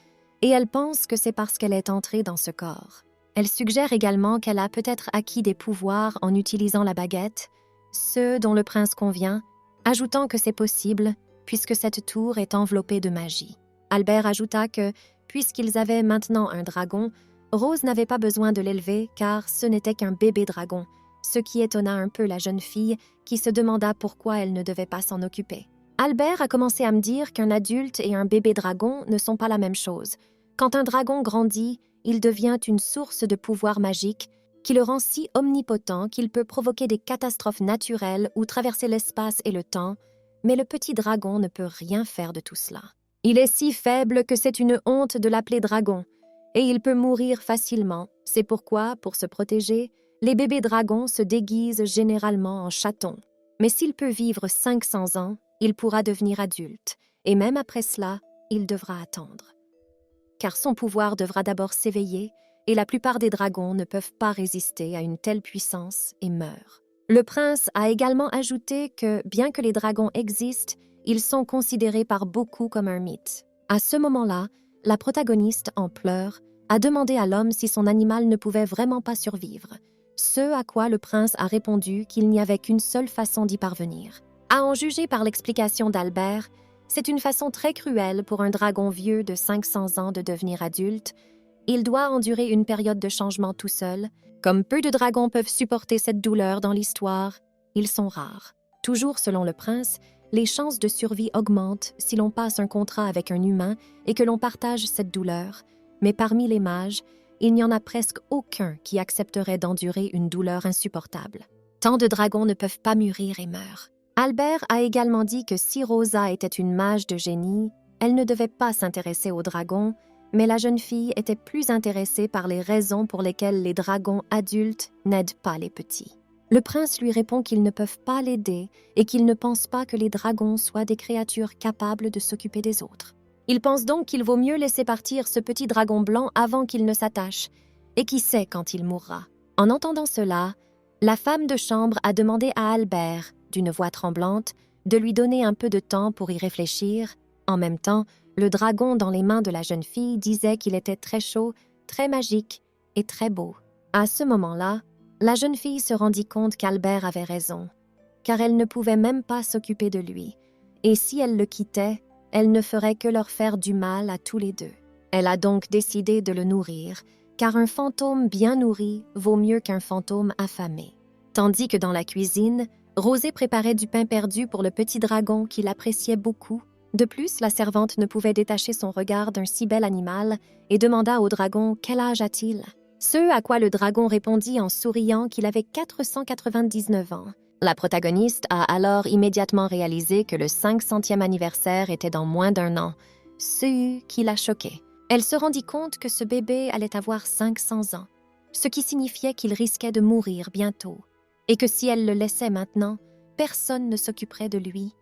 et elle pense que c'est parce qu'elle est entrée dans ce corps. Elle suggère également qu'elle a peut-être acquis des pouvoirs en utilisant la baguette, ce dont le prince convient, ajoutant que c'est possible, puisque cette tour est enveloppée de magie. Albert ajouta que, puisqu'ils avaient maintenant un dragon, Rose n'avait pas besoin de l'élever car ce n'était qu'un bébé dragon, ce qui étonna un peu la jeune fille qui se demanda pourquoi elle ne devait pas s'en occuper. Albert a commencé à me dire qu'un adulte et un bébé dragon ne sont pas la même chose. Quand un dragon grandit, il devient une source de pouvoir magique qui le rend si omnipotent qu'il peut provoquer des catastrophes naturelles ou traverser l'espace et le temps, mais le petit dragon ne peut rien faire de tout cela. Il est si faible que c'est une honte de l'appeler dragon, et il peut mourir facilement. C'est pourquoi, pour se protéger, les bébés dragons se déguisent généralement en chatons. Mais s'il peut vivre 500 ans, il pourra devenir adulte, et même après cela, il devra attendre. Car son pouvoir devra d'abord s'éveiller, et la plupart des dragons ne peuvent pas résister à une telle puissance et meurent. Le prince a également ajouté que, bien que les dragons existent, ils sont considérés par beaucoup comme un mythe. À ce moment-là, la protagoniste, en pleurs, a demandé à l'homme si son animal ne pouvait vraiment pas survivre, ce à quoi le prince a répondu qu'il n'y avait qu'une seule façon d'y parvenir. À en juger par l'explication d'Albert, c'est une façon très cruelle pour un dragon vieux de 500 ans de devenir adulte. Il doit endurer une période de changement tout seul. Comme peu de dragons peuvent supporter cette douleur dans l'histoire, ils sont rares. Toujours selon le prince, les chances de survie augmentent si l'on passe un contrat avec un humain et que l'on partage cette douleur, mais parmi les mages, il n'y en a presque aucun qui accepterait d'endurer une douleur insupportable. Tant de dragons ne peuvent pas mûrir et meurent. Albert a également dit que si Rosa était une mage de génie, elle ne devait pas s'intéresser aux dragons, mais la jeune fille était plus intéressée par les raisons pour lesquelles les dragons adultes n'aident pas les petits. Le prince lui répond qu'ils ne peuvent pas l'aider et qu'il ne pense pas que les dragons soient des créatures capables de s'occuper des autres. Il pense donc qu'il vaut mieux laisser partir ce petit dragon blanc avant qu'il ne s'attache, et qui sait quand il mourra. En entendant cela, la femme de chambre a demandé à Albert, d'une voix tremblante, de lui donner un peu de temps pour y réfléchir. En même temps, le dragon dans les mains de la jeune fille disait qu'il était très chaud, très magique et très beau. À ce moment-là, la jeune fille se rendit compte qu'Albert avait raison, car elle ne pouvait même pas s'occuper de lui, et si elle le quittait, elle ne ferait que leur faire du mal à tous les deux. Elle a donc décidé de le nourrir, car un fantôme bien nourri vaut mieux qu'un fantôme affamé. Tandis que dans la cuisine, Rosé préparait du pain perdu pour le petit dragon qu'il appréciait beaucoup. De plus, la servante ne pouvait détacher son regard d'un si bel animal et demanda au dragon quel âge a-t-il. Ce à quoi le dragon répondit en souriant qu'il avait 499 ans. La protagoniste a alors immédiatement réalisé que le 500e anniversaire était dans moins d'un an, ce qui l'a choquée. Elle se rendit compte que ce bébé allait avoir 500 ans, ce qui signifiait qu'il risquait de mourir bientôt, et que si elle le laissait maintenant, personne ne s'occuperait de lui,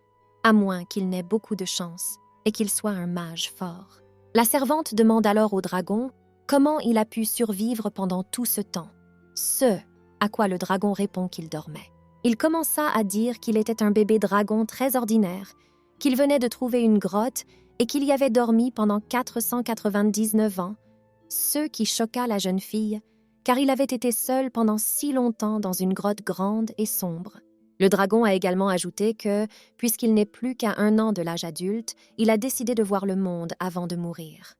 à moins qu'il n'ait beaucoup de chance et qu'il soit un mage fort. La servante demande alors au dragon comment il a pu survivre pendant tout ce temps, ce à quoi le dragon répond qu'il dormait. Il commença à dire qu'il était un bébé dragon très ordinaire, qu'il venait de trouver une grotte et qu'il y avait dormi pendant 499 ans, ce qui choqua la jeune fille, car il avait été seul pendant si longtemps dans une grotte grande et sombre. Le dragon a également ajouté que, puisqu'il n'est plus qu'à 1 an de l'âge adulte, il a décidé de voir le monde avant de mourir.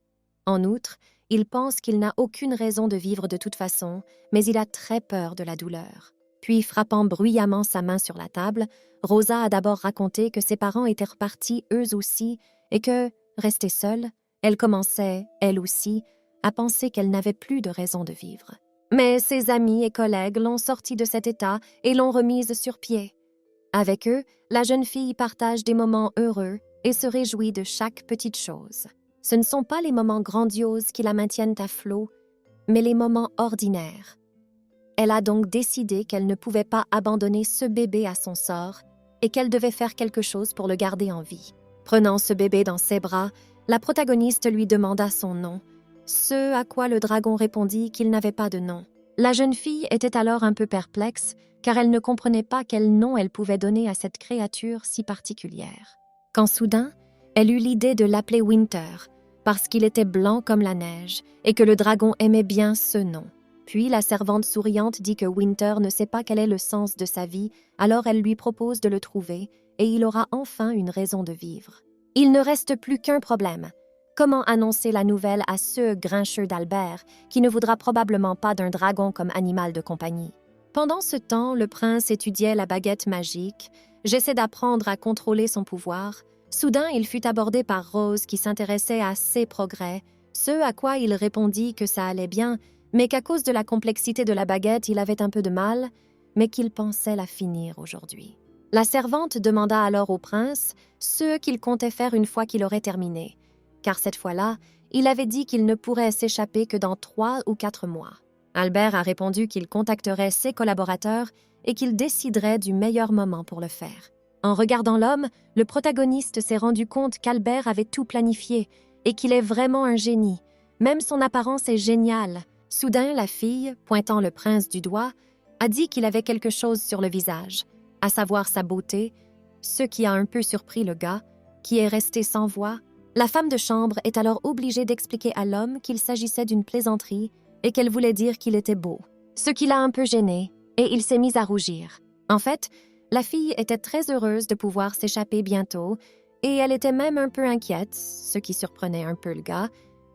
En outre, il pense qu'il n'a aucune raison de vivre de toute façon, mais il a très peur de la douleur. Puis, frappant bruyamment sa main sur la table, Rosa a d'abord raconté que ses parents étaient repartis eux aussi et que, restée seule, elle commençait, elle aussi, à penser qu'elle n'avait plus de raison de vivre. Mais ses amis et collègues l'ont sortie de cet état et l'ont remise sur pied. Avec eux, la jeune fille partage des moments heureux et se réjouit de chaque petite chose. Ce ne sont pas les moments grandioses qui la maintiennent à flot, mais les moments ordinaires. Elle a donc décidé qu'elle ne pouvait pas abandonner ce bébé à son sort et qu'elle devait faire quelque chose pour le garder en vie. Prenant ce bébé dans ses bras, la protagoniste lui demanda son nom, ce à quoi le dragon répondit qu'il n'avait pas de nom. La jeune fille était alors un peu perplexe, car elle ne comprenait pas quel nom elle pouvait donner à cette créature si particulière. Quand soudain, elle eut l'idée de l'appeler Winter, parce qu'il était blanc comme la neige et que le dragon aimait bien ce nom. Puis la servante souriante dit que Winter ne sait pas quel est le sens de sa vie, alors elle lui propose de le trouver et il aura enfin une raison de vivre. Il ne reste plus qu'un problème. Comment annoncer la nouvelle à ce grincheux d'Albert qui ne voudra probablement pas d'un dragon comme animal de compagnie? Pendant ce temps, le prince étudiait la baguette magique, j'essaie d'apprendre à contrôler son pouvoir. Soudain, il fut abordé par Rose qui s'intéressait à ses progrès, ce à quoi il répondit que ça allait bien, mais qu'à cause de la complexité de la baguette, il avait un peu de mal, mais qu'il pensait la finir aujourd'hui. La servante demanda alors au prince ce qu'il comptait faire une fois qu'il aurait terminé, car cette fois-là, il avait dit qu'il ne pourrait s'échapper que dans 3 ou 4 mois. Albert a répondu qu'il contacterait ses collaborateurs et qu'il déciderait du meilleur moment pour le faire. En regardant l'homme, le protagoniste s'est rendu compte qu'Albert avait tout planifié et qu'il est vraiment un génie. Même son apparence est géniale. Soudain, la fille, pointant le prince du doigt, a dit qu'il avait quelque chose sur le visage, à savoir sa beauté, ce qui a un peu surpris le gars, qui est resté sans voix. La femme de chambre est alors obligée d'expliquer à l'homme qu'il s'agissait d'une plaisanterie et qu'elle voulait dire qu'il était beau, ce qui l'a un peu gêné, et il s'est mis à rougir. En fait, la fille était très heureuse de pouvoir s'échapper bientôt, et elle était même un peu inquiète, ce qui surprenait un peu le gars,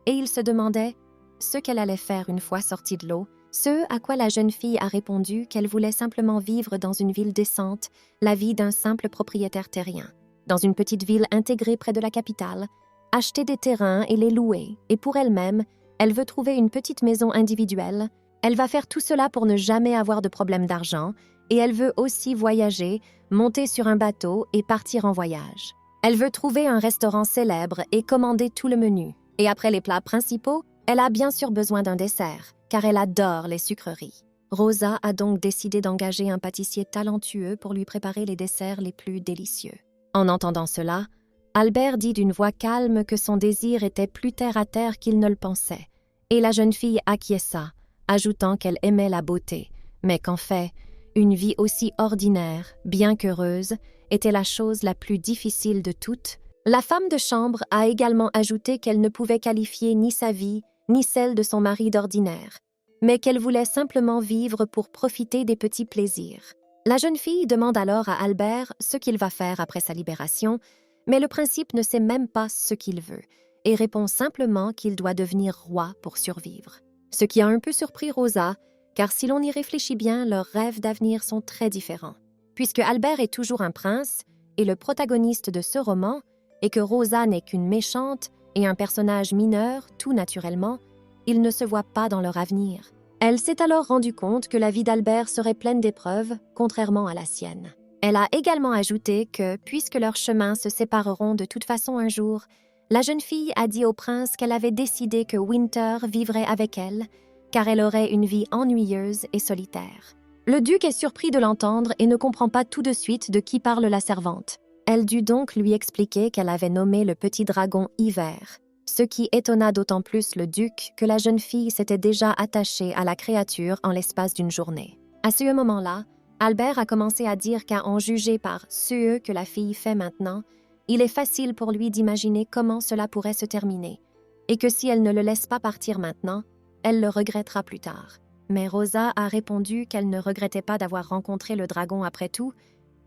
et il se demandait ce qu'elle allait faire une fois sortie de l'eau, ce à quoi la jeune fille a répondu qu'elle voulait simplement vivre dans une ville décente, la vie d'un simple propriétaire terrien. Dans une petite ville intégrée près de la capitale, acheter des terrains et les louer, et pour elle-même, elle veut trouver une petite maison individuelle. Elle va faire tout cela pour ne jamais avoir de problème d'argent, et elle veut aussi voyager, monter sur un bateau et partir en voyage. Elle veut trouver un restaurant célèbre et commander tout le menu. Et après les plats principaux, elle a bien sûr besoin d'un dessert, car elle adore les sucreries. Rosa a donc décidé d'engager un pâtissier talentueux pour lui préparer les desserts les plus délicieux. En entendant cela, Albert dit d'une voix calme que son désir était plus terre à terre qu'il ne le pensait, et la jeune fille acquiesça, ajoutant qu'elle aimait la beauté, mais qu'en fait, une vie aussi ordinaire, bien qu'heureuse, était la chose la plus difficile de toutes. La femme de chambre a également ajouté qu'elle ne pouvait qualifier ni sa vie, ni celle de son mari d'ordinaire, mais qu'elle voulait simplement vivre pour profiter des petits plaisirs. La jeune fille demande alors à Albert ce qu'il va faire après sa libération, mais le principe ne sait même pas ce qu'il veut, et répond simplement qu'il doit devenir roi pour survivre. Ce qui a un peu surpris Rosa, car si l'on y réfléchit bien, leurs rêves d'avenir sont très différents. Puisque Albert est toujours un prince, et le protagoniste de ce roman, et que Rosa n'est qu'une méchante et un personnage mineur, tout naturellement, ils ne se voient pas dans leur avenir. Elle s'est alors rendue compte que la vie d'Albert serait pleine d'épreuves, contrairement à la sienne. Elle a également ajouté que, puisque leurs chemins se sépareront de toute façon un jour, la jeune fille a dit au prince qu'elle avait décidé que Winter vivrait avec elle, car elle aurait une vie ennuyeuse et solitaire. Le duc est surpris de l'entendre et ne comprend pas tout de suite de qui parle la servante. Elle dut donc lui expliquer qu'elle avait nommé le petit dragon Hiver, ce qui étonna d'autant plus le duc que la jeune fille s'était déjà attachée à la créature en l'espace d'une journée. À ce moment-là, Albert a commencé à dire qu'à en juger par ce que la fille fait maintenant, il est facile pour lui d'imaginer comment cela pourrait se terminer, et que si elle ne le laisse pas partir maintenant, elle le regrettera plus tard. Mais Rosa a répondu qu'elle ne regrettait pas d'avoir rencontré le dragon après tout,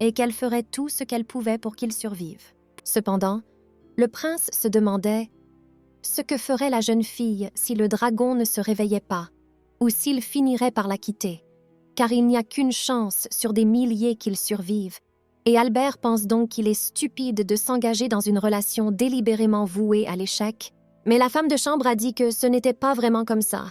et qu'elle ferait tout ce qu'elle pouvait pour qu'il survive. Cependant, le prince se demandait ce que ferait la jeune fille si le dragon ne se réveillait pas, ou s'il finirait par la quitter, car il n'y a qu'une chance sur des milliers qu'il survive, et Albert pense donc qu'il est stupide de s'engager dans une relation délibérément vouée à l'échec. Mais la femme de chambre a dit que ce n'était pas vraiment comme ça,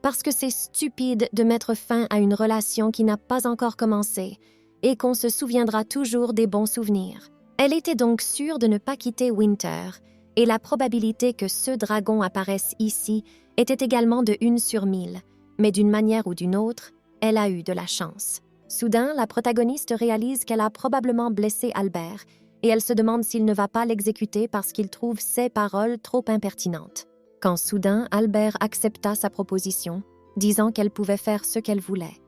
parce que c'est stupide de mettre fin à une relation qui n'a pas encore commencé, et qu'on se souviendra toujours des bons souvenirs. Elle était donc sûre de ne pas quitter Winter, et la probabilité que ce dragon apparaisse ici était également de 1 sur 1000, mais d'une manière ou d'une autre, elle a eu de la chance. Soudain, la protagoniste réalise qu'elle a probablement blessé Albert, et elle se demande s'il ne va pas l'exécuter parce qu'il trouve ses paroles trop impertinentes. Quand soudain, Albert accepta sa proposition, disant qu'elle pouvait faire ce qu'elle voulait.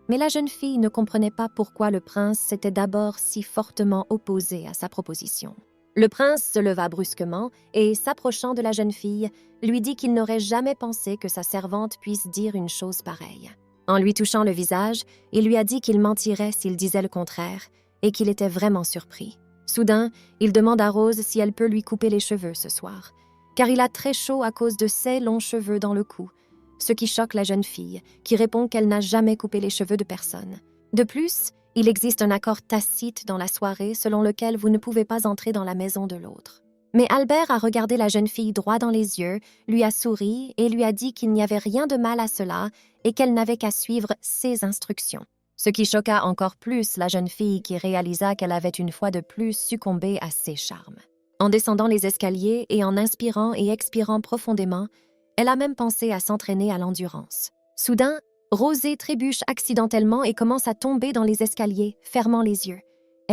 Mais la jeune fille ne comprenait pas pourquoi le prince s'était d'abord si fortement opposé à sa proposition. Le prince se leva brusquement et, s'approchant de la jeune fille, lui dit qu'il n'aurait jamais pensé que sa servante puisse dire une chose pareille. En lui touchant le visage, il lui a dit qu'il mentirait s'il disait le contraire et qu'il était vraiment surpris. Soudain, il demande à Rose si elle peut lui couper les cheveux ce soir, car il a très chaud à cause de ses longs cheveux dans le cou, ce qui choque la jeune fille, qui répond qu'elle n'a jamais coupé les cheveux de personne. De plus, il existe un accord tacite dans la soirée selon lequel vous ne pouvez pas entrer dans la maison de l'autre. Mais Albert a regardé la jeune fille droit dans les yeux, lui a souri et lui a dit qu'il n'y avait rien de mal à cela et qu'elle n'avait qu'à suivre ses instructions. Ce qui choqua encore plus la jeune fille qui réalisa qu'elle avait une fois de plus succombé à ses charmes. En descendant les escaliers et en inspirant et expirant profondément, elle a même pensé à s'entraîner à l'endurance. Soudain, Rosée trébuche accidentellement et commence à tomber dans les escaliers, fermant les yeux.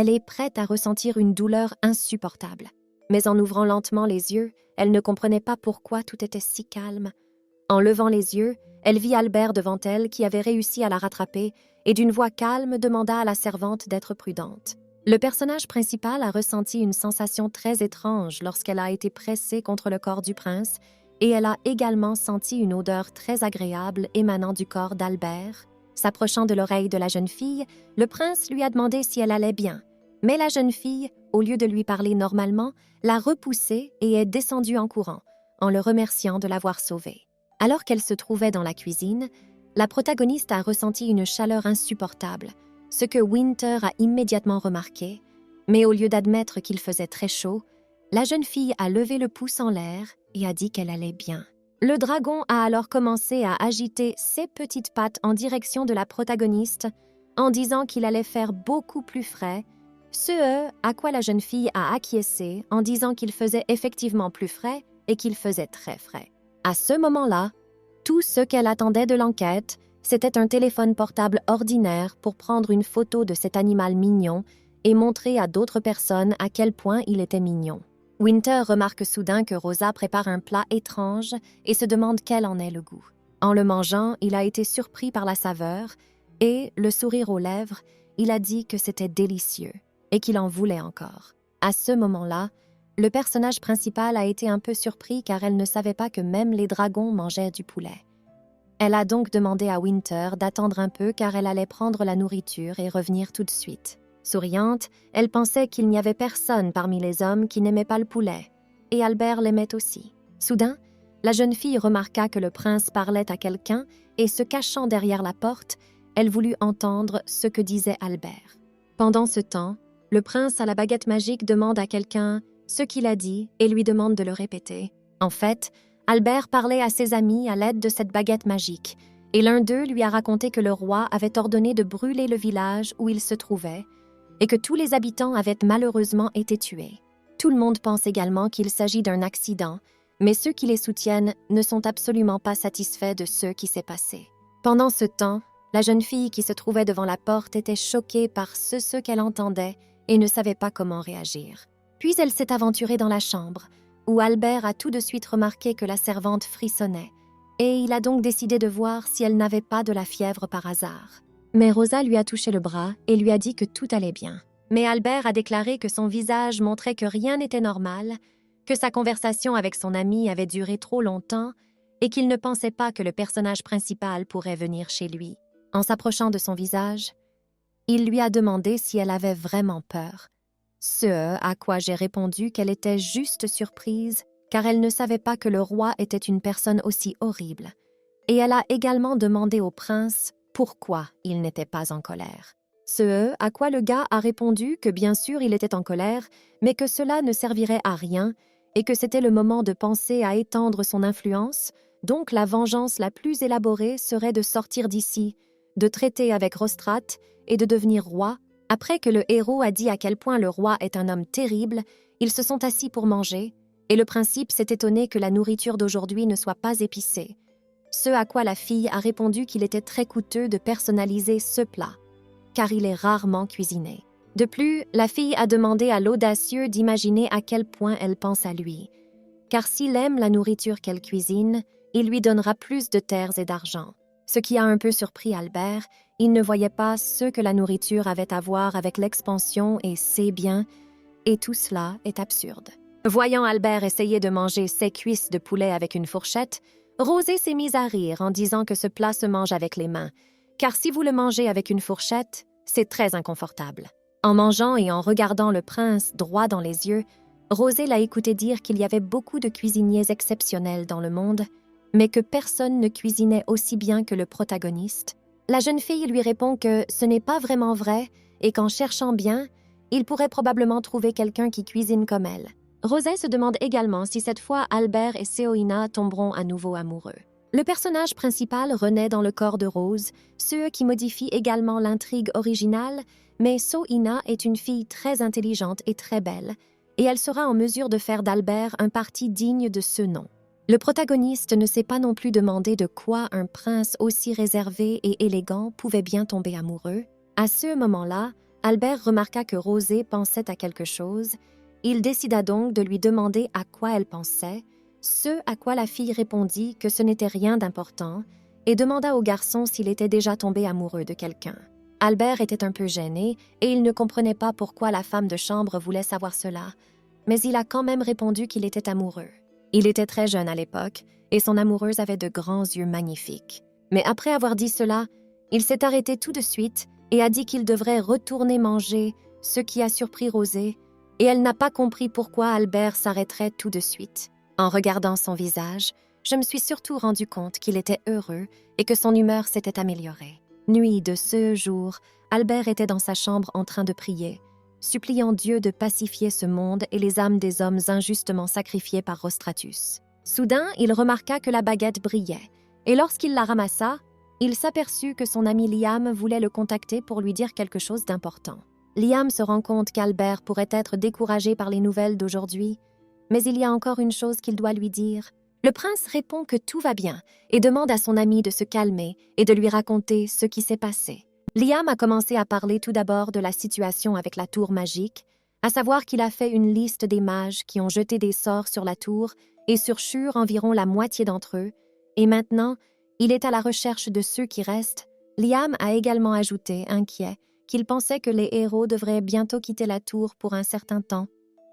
elle est prête à ressentir une douleur insupportable. Mais en ouvrant lentement les yeux, elle ne comprenait pas pourquoi tout était si calme. En levant les yeux, elle vit Albert devant elle qui avait réussi à la rattraper et d'une voix calme demanda à la servante d'être prudente. Le personnage principal a ressenti une sensation très étrange lorsqu'elle a été pressée contre le corps du prince et elle a également senti une odeur très agréable émanant du corps d'Albert. S'approchant de l'oreille de la jeune fille, le prince lui a demandé si elle allait bien. Mais la jeune fille, au lieu de lui parler normalement, l'a repoussé et est descendue en courant, en le remerciant de l'avoir sauvée. Alors qu'elle se trouvait dans la cuisine, la protagoniste a ressenti une chaleur insupportable, ce que Winter a immédiatement remarqué, mais au lieu d'admettre qu'il faisait très chaud, la jeune fille a levé le pouce en l'air et a dit qu'elle allait bien. Le dragon a alors commencé à agiter ses petites pattes en direction de la protagoniste en disant qu'il allait faire beaucoup plus frais, ce à quoi la jeune fille a acquiescé en disant qu'il faisait effectivement plus frais et qu'il faisait très frais. À ce moment-là, tout ce qu'elle attendait de l'enquête, c'était un téléphone portable ordinaire pour prendre une photo de cet animal mignon et montrer à d'autres personnes à quel point il était mignon. Winter remarque soudain que Rosa prépare un plat étrange et se demande quel en est le goût. En le mangeant, il a été surpris par la saveur et, le sourire aux lèvres, il a dit que c'était délicieux et qu'il en voulait encore. À ce moment-là, le personnage principal a été un peu surpris car elle ne savait pas que même les dragons mangeaient du poulet. Elle a donc demandé à Winter d'attendre un peu car elle allait prendre la nourriture et revenir tout de suite. Souriante, elle pensait qu'il n'y avait personne parmi les hommes qui n'aimait pas le poulet, et Albert l'aimait aussi. Soudain, la jeune fille remarqua que le prince parlait à quelqu'un et, se cachant derrière la porte, elle voulut entendre ce que disait Albert. Pendant ce temps, le prince à la baguette magique demande à quelqu'un ce qu'il a dit et lui demande de le répéter. En fait, Albert parlait à ses amis à l'aide de cette baguette magique, et l'un d'eux lui a raconté que le roi avait ordonné de brûler le village où il se trouvait et que tous les habitants avaient malheureusement été tués. Tout le monde pense également qu'il s'agit d'un accident, mais ceux qui les soutiennent ne sont absolument pas satisfaits de ce qui s'est passé. Pendant ce temps, la jeune fille qui se trouvait devant la porte était choquée par ce qu'elle entendait et ne savait pas comment réagir. Puis elle s'est aventurée dans la chambre, où Albert a tout de suite remarqué que la servante frissonnait, et il a donc décidé de voir si elle n'avait pas de la fièvre par hasard. Mais Rosa lui a touché le bras et lui a dit que tout allait bien. Mais Albert a déclaré que son visage montrait que rien n'était normal, que sa conversation avec son ami avait duré trop longtemps et qu'il ne pensait pas que le personnage principal pourrait venir chez lui. En s'approchant de son visage, il lui a demandé si elle avait vraiment peur. Ce à quoi j'ai répondu qu'elle était juste surprise, car elle ne savait pas que le roi était une personne aussi horrible. Et elle a également demandé au prince pourquoi il n'était pas en colère. Ce à quoi le gars a répondu que bien sûr il était en colère, mais que cela ne servirait à rien et que c'était le moment de penser à étendre son influence, donc la vengeance la plus élaborée serait de sortir d'ici, de traiter avec Rostrate et de devenir roi. Après que le héros a dit à quel point le roi est un homme terrible, ils se sont assis pour manger, et le principe s'est étonné que la nourriture d'aujourd'hui ne soit pas épicée. Ce à quoi la fille a répondu qu'il était très coûteux de personnaliser ce plat, car il est rarement cuisiné. De plus, la fille a demandé à l'audacieux d'imaginer à quel point elle pense à lui, car s'il aime la nourriture qu'elle cuisine, il lui donnera plus de terres et d'argent. Ce qui a un peu surpris Albert, il ne voyait pas ce que la nourriture avait à voir avec l'expansion et ses biens, et tout cela est absurde. Voyant Albert essayer de manger ses cuisses de poulet avec une fourchette, Rosée s'est mise à rire en disant que ce plat se mange avec les mains, car si vous le mangez avec une fourchette, c'est très inconfortable. En mangeant et en regardant le prince droit dans les yeux, Rosée l'a écouté dire qu'il y avait beaucoup de cuisiniers exceptionnels dans le monde, mais que personne ne cuisinait aussi bien que le protagoniste. La jeune fille lui répond que ce n'est pas vraiment vrai et qu'en cherchant bien, il pourrait probablement trouver quelqu'un qui cuisine comme elle. Rosée se demande également si cette fois Albert et Seoina tomberont à nouveau amoureux. Le personnage principal renaît dans le corps de Rose, ce qui modifie également l'intrigue originale, mais Seoina est une fille très intelligente et très belle, et elle sera en mesure de faire d'Albert un parti digne de ce nom. Le protagoniste ne s'est pas non plus demandé de quoi un prince aussi réservé et élégant pouvait bien tomber amoureux. À ce moment-là, Albert remarqua que Rosée pensait à quelque chose. Il décida donc de lui demander à quoi elle pensait, ce à quoi la fille répondit que ce n'était rien d'important et demanda au garçon s'il était déjà tombé amoureux de quelqu'un. Albert était un peu gêné et il ne comprenait pas pourquoi la femme de chambre voulait savoir cela, mais il a quand même répondu qu'il était amoureux. Il était très jeune à l'époque et son amoureuse avait de grands yeux magnifiques. Mais après avoir dit cela, il s'est arrêté tout de suite et a dit qu'il devrait retourner manger, ce qui a surpris Rosée, et elle n'a pas compris pourquoi Albert s'arrêterait tout de suite. En regardant son visage, je me suis surtout rendu compte qu'il était heureux et que son humeur s'était améliorée. Nuit de ce jour, Albert était dans sa chambre en train de prier, suppliant Dieu de pacifier ce monde et les âmes des hommes injustement sacrifiés par Rostratus. Soudain, il remarqua que la baguette brillait, et lorsqu'il la ramassa, il s'aperçut que son ami Liam voulait le contacter pour lui dire quelque chose d'important. Liam se rend compte qu'Albert pourrait être découragé par les nouvelles d'aujourd'hui, mais il y a encore une chose qu'il doit lui dire. Le prince répond que tout va bien et demande à son ami de se calmer et de lui raconter ce qui s'est passé. Liam a commencé à parler tout d'abord de la situation avec la tour magique, à savoir qu'il a fait une liste des mages qui ont jeté des sorts sur la tour et sur Shur environ la moitié d'entre eux, et maintenant, il est à la recherche de ceux qui restent. Liam a également ajouté, inquiet, qu'il pensait que les héros devraient bientôt quitter la tour pour un certain temps,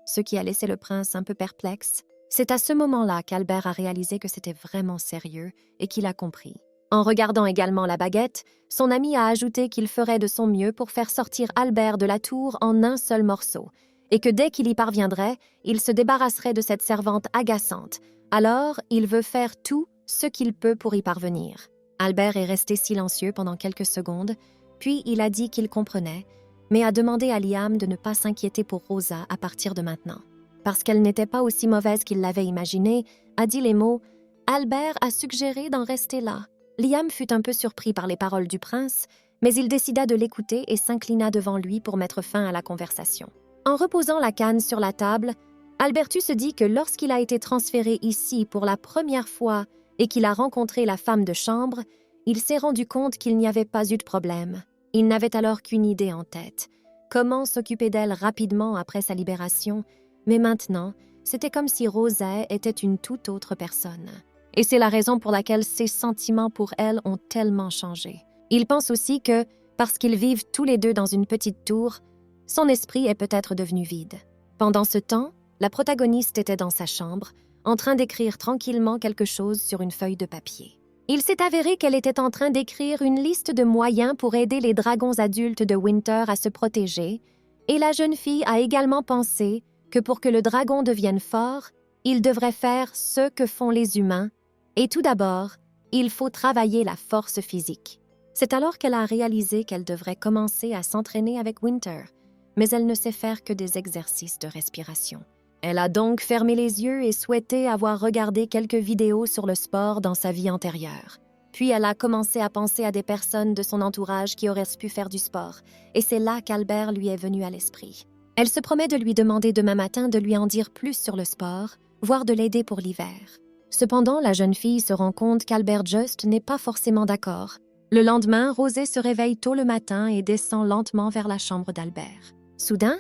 ce qui a laissé le prince un peu perplexe. C'est à ce moment-là qu'Albert a réalisé que c'était vraiment sérieux et qu'il a compris. En regardant également la baguette, son ami a ajouté qu'il ferait de son mieux pour faire sortir Albert de la tour en un seul morceau, et que dès qu'il y parviendrait, il se débarrasserait de cette servante agaçante. Alors, il veut faire tout ce qu'il peut pour y parvenir. Albert est resté silencieux pendant quelques secondes, puis il a dit qu'il comprenait, mais a demandé à Liam de ne pas s'inquiéter pour Rosa à partir de maintenant. Parce qu'elle n'était pas aussi mauvaise qu'il l'avait imaginé, a dit les mots « Albert a suggéré d'en rester là ». Liam fut un peu surpris par les paroles du prince, mais il décida de l'écouter et s'inclina devant lui pour mettre fin à la conversation. En reposant la canne sur la table, Albertus se dit que lorsqu'il a été transféré ici pour la première fois et qu'il a rencontré la femme de chambre, il s'est rendu compte qu'il n'y avait pas eu de problème. Il n'avait alors qu'une idée en tête. Comment s'occuper d'elle rapidement après sa libération, mais maintenant, c'était comme si Rosée était une toute autre personne. Et c'est la raison pour laquelle ses sentiments pour elle ont tellement changé. Il pense aussi que, parce qu'ils vivent tous les deux dans une petite tour, son esprit est peut-être devenu vide. Pendant ce temps, la protagoniste était dans sa chambre, en train d'écrire tranquillement quelque chose sur une feuille de papier. Il s'est avéré qu'elle était en train d'écrire une liste de moyens pour aider les dragons adultes de Winter à se protéger, et la jeune fille a également pensé que pour que le dragon devienne fort, il devrait faire ce que font les humains, et tout d'abord, il faut travailler la force physique. C'est alors qu'elle a réalisé qu'elle devrait commencer à s'entraîner avec Winter, mais elle ne sait faire que des exercices de respiration. Elle a donc fermé les yeux et souhaité avoir regardé quelques vidéos sur le sport dans sa vie antérieure. Puis elle a commencé à penser à des personnes de son entourage qui auraient pu faire du sport, et c'est là qu'Albert lui est venu à l'esprit. Elle se promet de lui demander demain matin de lui en dire plus sur le sport, voire de l'aider pour l'hiver. Cependant, la jeune fille se rend compte qu'Albert Just n'est pas forcément d'accord. Le lendemain, Rosée se réveille tôt le matin et descend lentement vers la chambre d'Albert. Soudain,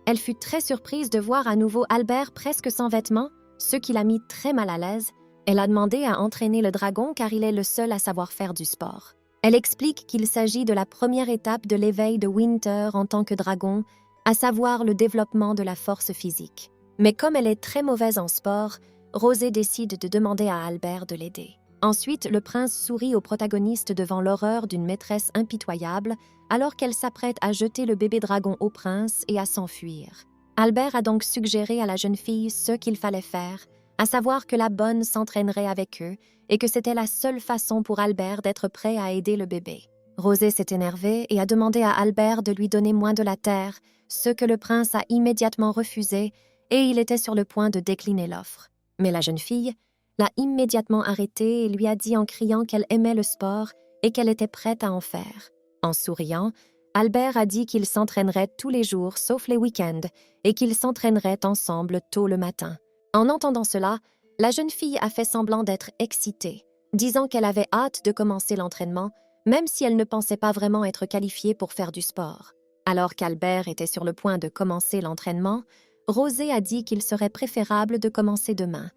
elle fut très surprise de voir à nouveau Albert presque sans vêtements, ce qui l'a mis très mal à l'aise. Elle a demandé à entraîner le dragon car il est le seul à savoir faire du sport. Elle explique qu'il s'agit de la première étape de l'éveil de Winter en tant que dragon, à savoir le développement de la force physique. Mais comme elle est très mauvaise en sport, Rosée décide de demander à Albert de l'aider. Ensuite, le prince sourit au protagoniste devant l'horreur d'une maîtresse impitoyable alors qu'elle s'apprête à jeter le bébé dragon au prince et à s'enfuir. Albert a donc suggéré à la jeune fille ce qu'il fallait faire, à savoir que la bonne s'entraînerait avec eux et que c'était la seule façon pour Albert d'être prêt à aider le bébé. Rosée s'est énervée et a demandé à Albert de lui donner moins de la terre, ce que le prince a immédiatement refusé et il était sur le point de décliner l'offre. Mais la jeune fille l'a immédiatement arrêté et lui a dit en criant qu'elle aimait le sport et qu'elle était prête à en faire. En souriant, Albert a dit qu'ils s'entraîneraient tous les jours sauf les week-ends et qu'ils s'entraîneraient ensemble tôt le matin. En entendant cela, la jeune fille a fait semblant d'être excitée, disant qu'elle avait hâte de commencer l'entraînement, même si elle ne pensait pas vraiment être qualifiée pour faire du sport. Alors qu'Albert était sur le point de commencer l'entraînement, Rosée a dit qu'il serait préférable de commencer demain,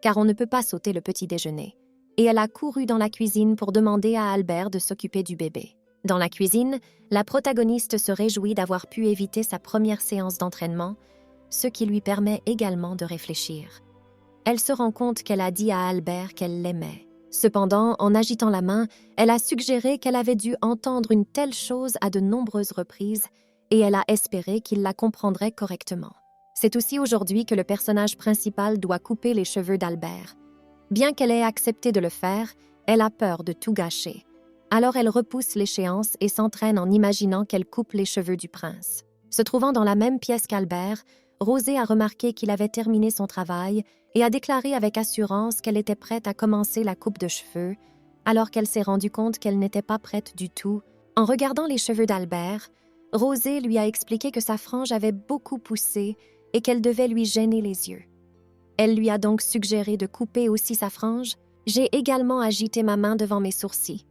car on ne peut pas sauter le petit déjeuner. Et elle a couru dans la cuisine pour demander à Albert de s'occuper du bébé. Dans la cuisine, la protagoniste se réjouit d'avoir pu éviter sa première séance d'entraînement, ce qui lui permet également de réfléchir. Elle se rend compte qu'elle a dit à Albert qu'elle l'aimait. Cependant, en agitant la main, elle a suggéré qu'elle avait dû entendre une telle chose à de nombreuses reprises et elle a espéré qu'il la comprendrait correctement. C'est aussi aujourd'hui que le personnage principal doit couper les cheveux d'Albert. Bien qu'elle ait accepté de le faire, elle a peur de tout gâcher. Alors elle repousse l'échéance et s'entraîne en imaginant qu'elle coupe les cheveux du prince. Se trouvant dans la même pièce qu'Albert, Rosée a remarqué qu'il avait terminé son travail et a déclaré avec assurance qu'elle était prête à commencer la coupe de cheveux, alors qu'elle s'est rendue compte qu'elle n'était pas prête du tout. En regardant les cheveux d'Albert, Rosée lui a expliqué que sa frange avait beaucoup poussé et qu'elle devait lui gêner les yeux. Elle lui a donc suggéré de couper aussi sa frange. J'ai également agité ma main devant mes sourcils.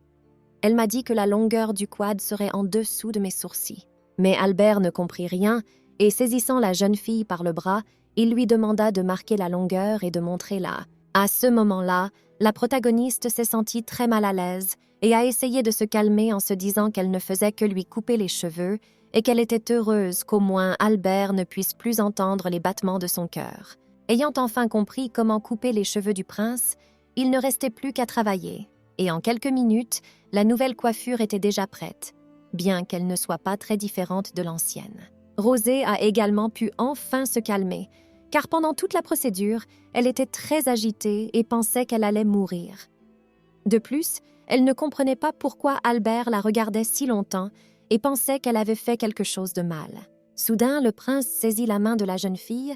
Elle m'a dit que la longueur du quad serait en dessous de mes sourcils. Mais Albert ne comprit rien et saisissant la jeune fille par le bras, il lui demanda de marquer la longueur et de montrer-la. À ce moment-là, la protagoniste s'est sentie très mal à l'aise et a essayé de se calmer en se disant qu'elle ne faisait que lui couper les cheveux et qu'elle était heureuse qu'au moins Albert ne puisse plus entendre les battements de son cœur. Ayant enfin compris comment couper les cheveux du prince, il ne restait plus qu'à travailler. Et en quelques minutes, la nouvelle coiffure était déjà prête, bien qu'elle ne soit pas très différente de l'ancienne. Rosée a également pu enfin se calmer, car pendant toute la procédure, elle était très agitée et pensait qu'elle allait mourir. De plus, elle ne comprenait pas pourquoi Albert la regardait si longtemps et pensait qu'elle avait fait quelque chose de mal. Soudain, le prince saisit la main de la jeune fille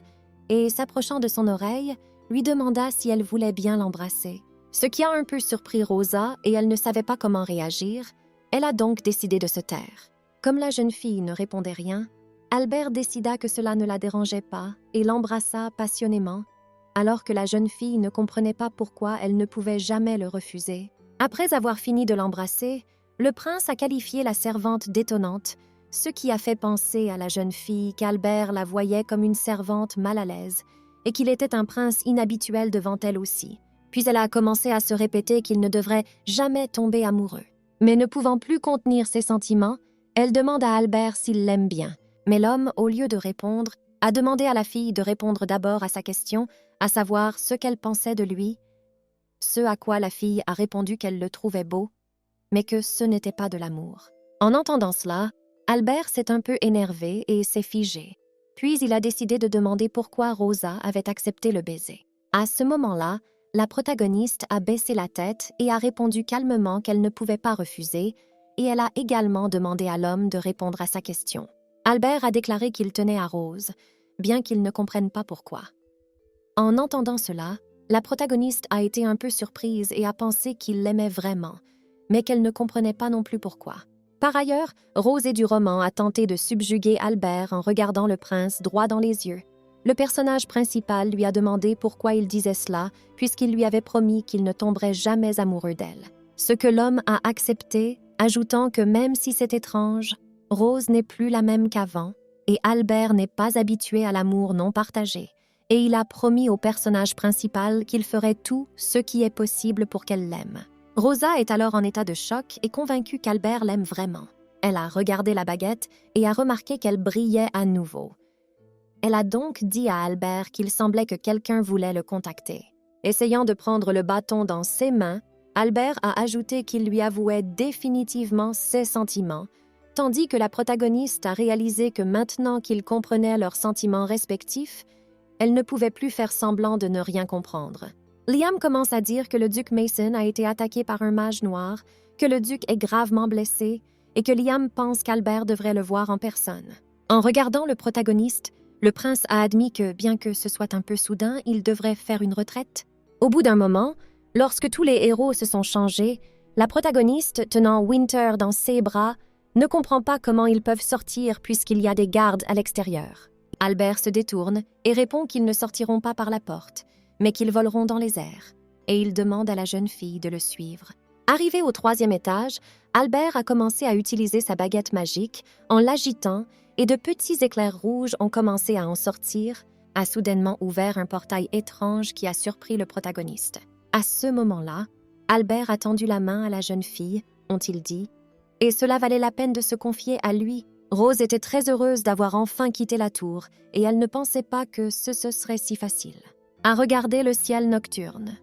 et, s'approchant de son oreille, lui demanda si elle voulait bien l'embrasser. Ce qui a un peu surpris Rosa et elle ne savait pas comment réagir, elle a donc décidé de se taire. Comme la jeune fille ne répondait rien, Albert décida que cela ne la dérangeait pas et l'embrassa passionnément, alors que la jeune fille ne comprenait pas pourquoi elle ne pouvait jamais le refuser. Après avoir fini de l'embrasser, le prince a qualifié la servante d'étonnante, ce qui a fait penser à la jeune fille qu'Albert la voyait comme une servante mal à l'aise et qu'il était un prince inhabituel devant elle aussi. Puis elle a commencé à se répéter qu'il ne devrait jamais tomber amoureux. Mais ne pouvant plus contenir ses sentiments, elle demande à Albert s'il l'aime bien. Mais l'homme, au lieu de répondre, a demandé à la fille de répondre d'abord à sa question, à savoir ce qu'elle pensait de lui, ce à quoi la fille a répondu qu'elle le trouvait beau, mais que ce n'était pas de l'amour. En entendant cela, Albert s'est un peu énervé et s'est figé. Puis il a décidé de demander pourquoi Rosa avait accepté le baiser. À ce moment-là, la protagoniste a baissé la tête et a répondu calmement qu'elle ne pouvait pas refuser, et elle a également demandé à l'homme de répondre à sa question. Albert a déclaré qu'il tenait à Rose, bien qu'il ne comprenne pas pourquoi. En entendant cela, la protagoniste a été un peu surprise et a pensé qu'il l'aimait vraiment, mais qu'elle ne comprenait pas non plus pourquoi. Par ailleurs, Rosée du roman a tenté de subjuguer Albert en regardant le prince droit dans les yeux. Le personnage principal lui a demandé pourquoi il disait cela, puisqu'il lui avait promis qu'il ne tomberait jamais amoureux d'elle. Ce que l'homme a accepté, ajoutant que même si c'est étrange, Rose n'est plus la même qu'avant, et Albert n'est pas habitué à l'amour non partagé, et il a promis au personnage principal qu'il ferait tout ce qui est possible pour qu'elle l'aime. Rosa est alors en état de choc et convaincue qu'Albert l'aime vraiment. Elle a regardé la baguette et a remarqué qu'elle brillait à nouveau. Elle a donc dit à Albert qu'il semblait que quelqu'un voulait le contacter. Essayant de prendre le bâton dans ses mains, Albert a ajouté qu'il lui avouait définitivement ses sentiments, tandis que la protagoniste a réalisé que maintenant qu'ils comprenaient leurs sentiments respectifs, elle ne pouvait plus faire semblant de ne rien comprendre. Liam commence à dire que le duc Mason a été attaqué par un mage noir, que le duc est gravement blessé et que Liam pense qu'Albert devrait le voir en personne. En regardant le protagoniste, le prince a admis que, bien que ce soit un peu soudain, il devrait faire une retraite. Au bout d'un moment, lorsque tous les héros se sont changés, la protagoniste, tenant Winter dans ses bras, ne comprend pas comment ils peuvent sortir puisqu'il y a des gardes à l'extérieur. Albert se détourne et répond qu'ils ne sortiront pas par la porte, mais qu'ils voleront dans les airs, et il demande à la jeune fille de le suivre. Arrivé au 3e étage, Albert a commencé à utiliser sa baguette magique en l'agitant et de petits éclairs rouges ont commencé à en sortir, a soudainement ouvert un portail étrange qui a surpris le protagoniste. À ce moment-là, Albert a tendu la main à la jeune fille, ont-ils dit, et cela valait la peine de se confier à lui. Rose était très heureuse d'avoir enfin quitté la tour et elle ne pensait pas que ce serait si facile. À regarder le ciel nocturne.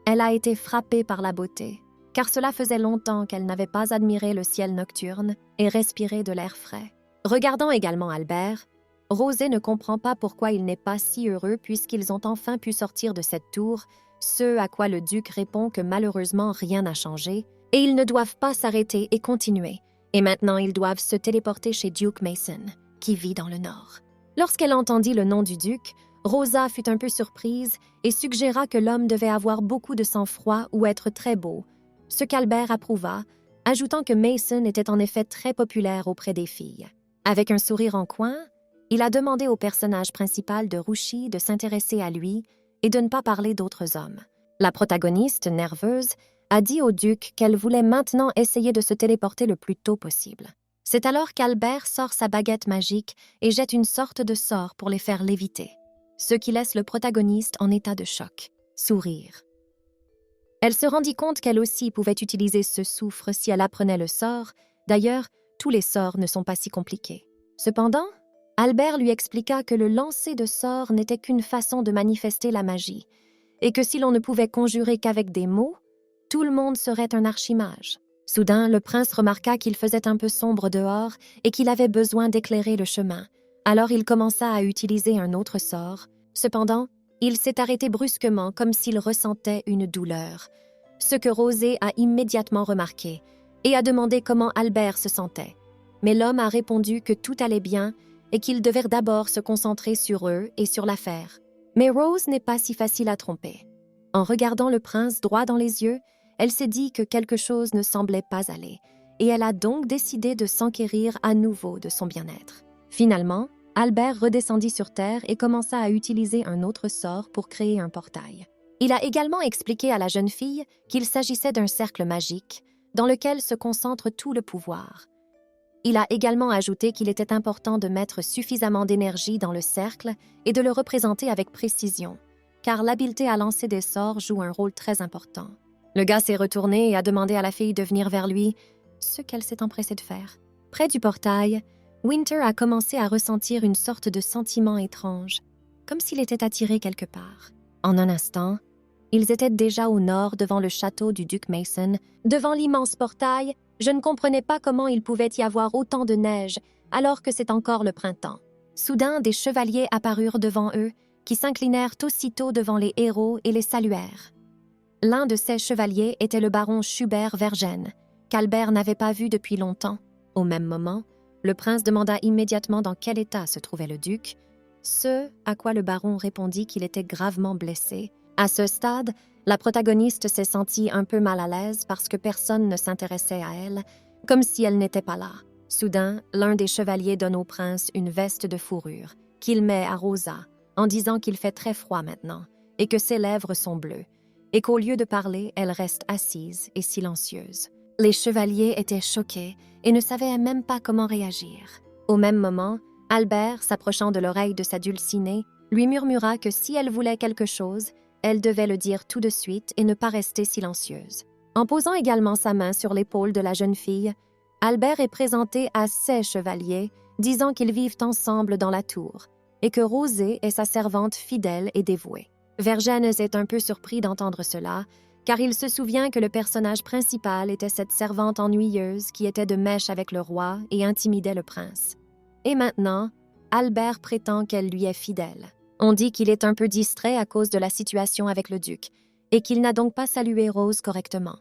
Elle a été frappée par la beauté, car cela faisait longtemps qu'elle n'avait pas admiré le ciel nocturne et respiré de l'air frais. Regardant également Albert, Rosée ne comprend pas pourquoi il n'est pas si heureux puisqu'ils ont enfin pu sortir de cette tour, ce à quoi le duc répond que malheureusement rien n'a changé et ils ne doivent pas s'arrêter et continuer. Et maintenant, ils doivent se téléporter chez Duke Mason, qui vit dans le nord. Lorsqu'elle entendit le nom du duc, Rosa fut un peu surprise et suggéra que l'homme devait avoir beaucoup de sang-froid ou être très beau, ce qu'Albert approuva, ajoutant que Mason était en effet très populaire auprès des filles. Avec un sourire en coin, il a demandé au personnage principal de Rouchy de s'intéresser à lui et de ne pas parler d'autres hommes. La protagoniste, nerveuse, a dit au duc qu'elle voulait maintenant essayer de se téléporter le plus tôt possible. C'est alors qu'Albert sort sa baguette magique et jette une sorte de sort pour les faire léviter, ce qui laisse le protagoniste en état de choc, sourire. Elle se rendit compte qu'elle aussi pouvait utiliser ce souffre si elle apprenait le sort. D'ailleurs, tous les sorts ne sont pas si compliqués. Cependant, Albert lui expliqua que le lancer de sorts n'était qu'une façon de manifester la magie et que si l'on ne pouvait conjurer qu'avec des mots, tout le monde serait un archimage. Soudain, le prince remarqua qu'il faisait un peu sombre dehors et qu'il avait besoin d'éclairer le chemin. Alors il commença à utiliser un autre sort. Cependant, il s'est arrêté brusquement comme s'il ressentait une douleur, ce que Rosée a immédiatement remarqué et a demandé comment Albert se sentait. Mais l'homme a répondu que tout allait bien et qu'ils devaient d'abord se concentrer sur eux et sur l'affaire. Mais Rose n'est pas si facile à tromper. En regardant le prince droit dans les yeux, elle s'est dit que quelque chose ne semblait pas aller, et elle a donc décidé de s'enquérir à nouveau de son bien-être. Finalement, Albert redescendit sur terre et commença à utiliser un autre sort pour créer un portail. Il a également expliqué à la jeune fille qu'il s'agissait d'un cercle magique dans lequel se concentre tout le pouvoir. Il a également ajouté qu'il était important de mettre suffisamment d'énergie dans le cercle et de le représenter avec précision, car l'habileté à lancer des sorts joue un rôle très important. Le gars s'est retourné et a demandé à la fille de venir vers lui, ce qu'elle s'est empressée de faire. Près du portail, Winter a commencé à ressentir une sorte de sentiment étrange, comme s'il était attiré quelque part. En un instant, ils étaient déjà au nord devant le château du duc Mason. Devant l'immense portail, je ne comprenais pas comment il pouvait y avoir autant de neige alors que c'est encore le printemps. Soudain, des chevaliers apparurent devant eux, qui s'inclinèrent aussitôt devant les héros et les saluèrent. L'un de ces chevaliers était le baron Schubert Vergennes, qu'Albert n'avait pas vu depuis longtemps. Au même moment, le prince demanda immédiatement dans quel état se trouvait le duc, ce à quoi le baron répondit qu'il était gravement blessé. À ce stade, la protagoniste s'est sentie un peu mal à l'aise parce que personne ne s'intéressait à elle, comme si elle n'était pas là. Soudain, l'un des chevaliers donne au prince une veste de fourrure, qu'il met à Rosa, en disant qu'il fait très froid maintenant, et que ses lèvres sont bleues, et qu'au lieu de parler, elle reste assise et silencieuse. Les chevaliers étaient choqués et ne savaient même pas comment réagir. Au même moment, Albert, s'approchant de l'oreille de sa dulcinée, lui murmura que si elle voulait quelque chose, elle devait le dire tout de suite et ne pas rester silencieuse. En posant également sa main sur l'épaule de la jeune fille, Albert est présenté à ses chevaliers, disant qu'ils vivent ensemble dans la tour, et que Rosée est sa servante fidèle et dévouée. Vergennes est un peu surpris d'entendre cela, car il se souvient que le personnage principal était cette servante ennuyeuse qui était de mèche avec le roi et intimidait le prince. Et maintenant, Albert prétend qu'elle lui est fidèle. On dit qu'il est un peu distrait à cause de la situation avec le duc, et qu'il n'a donc pas salué Rose correctement.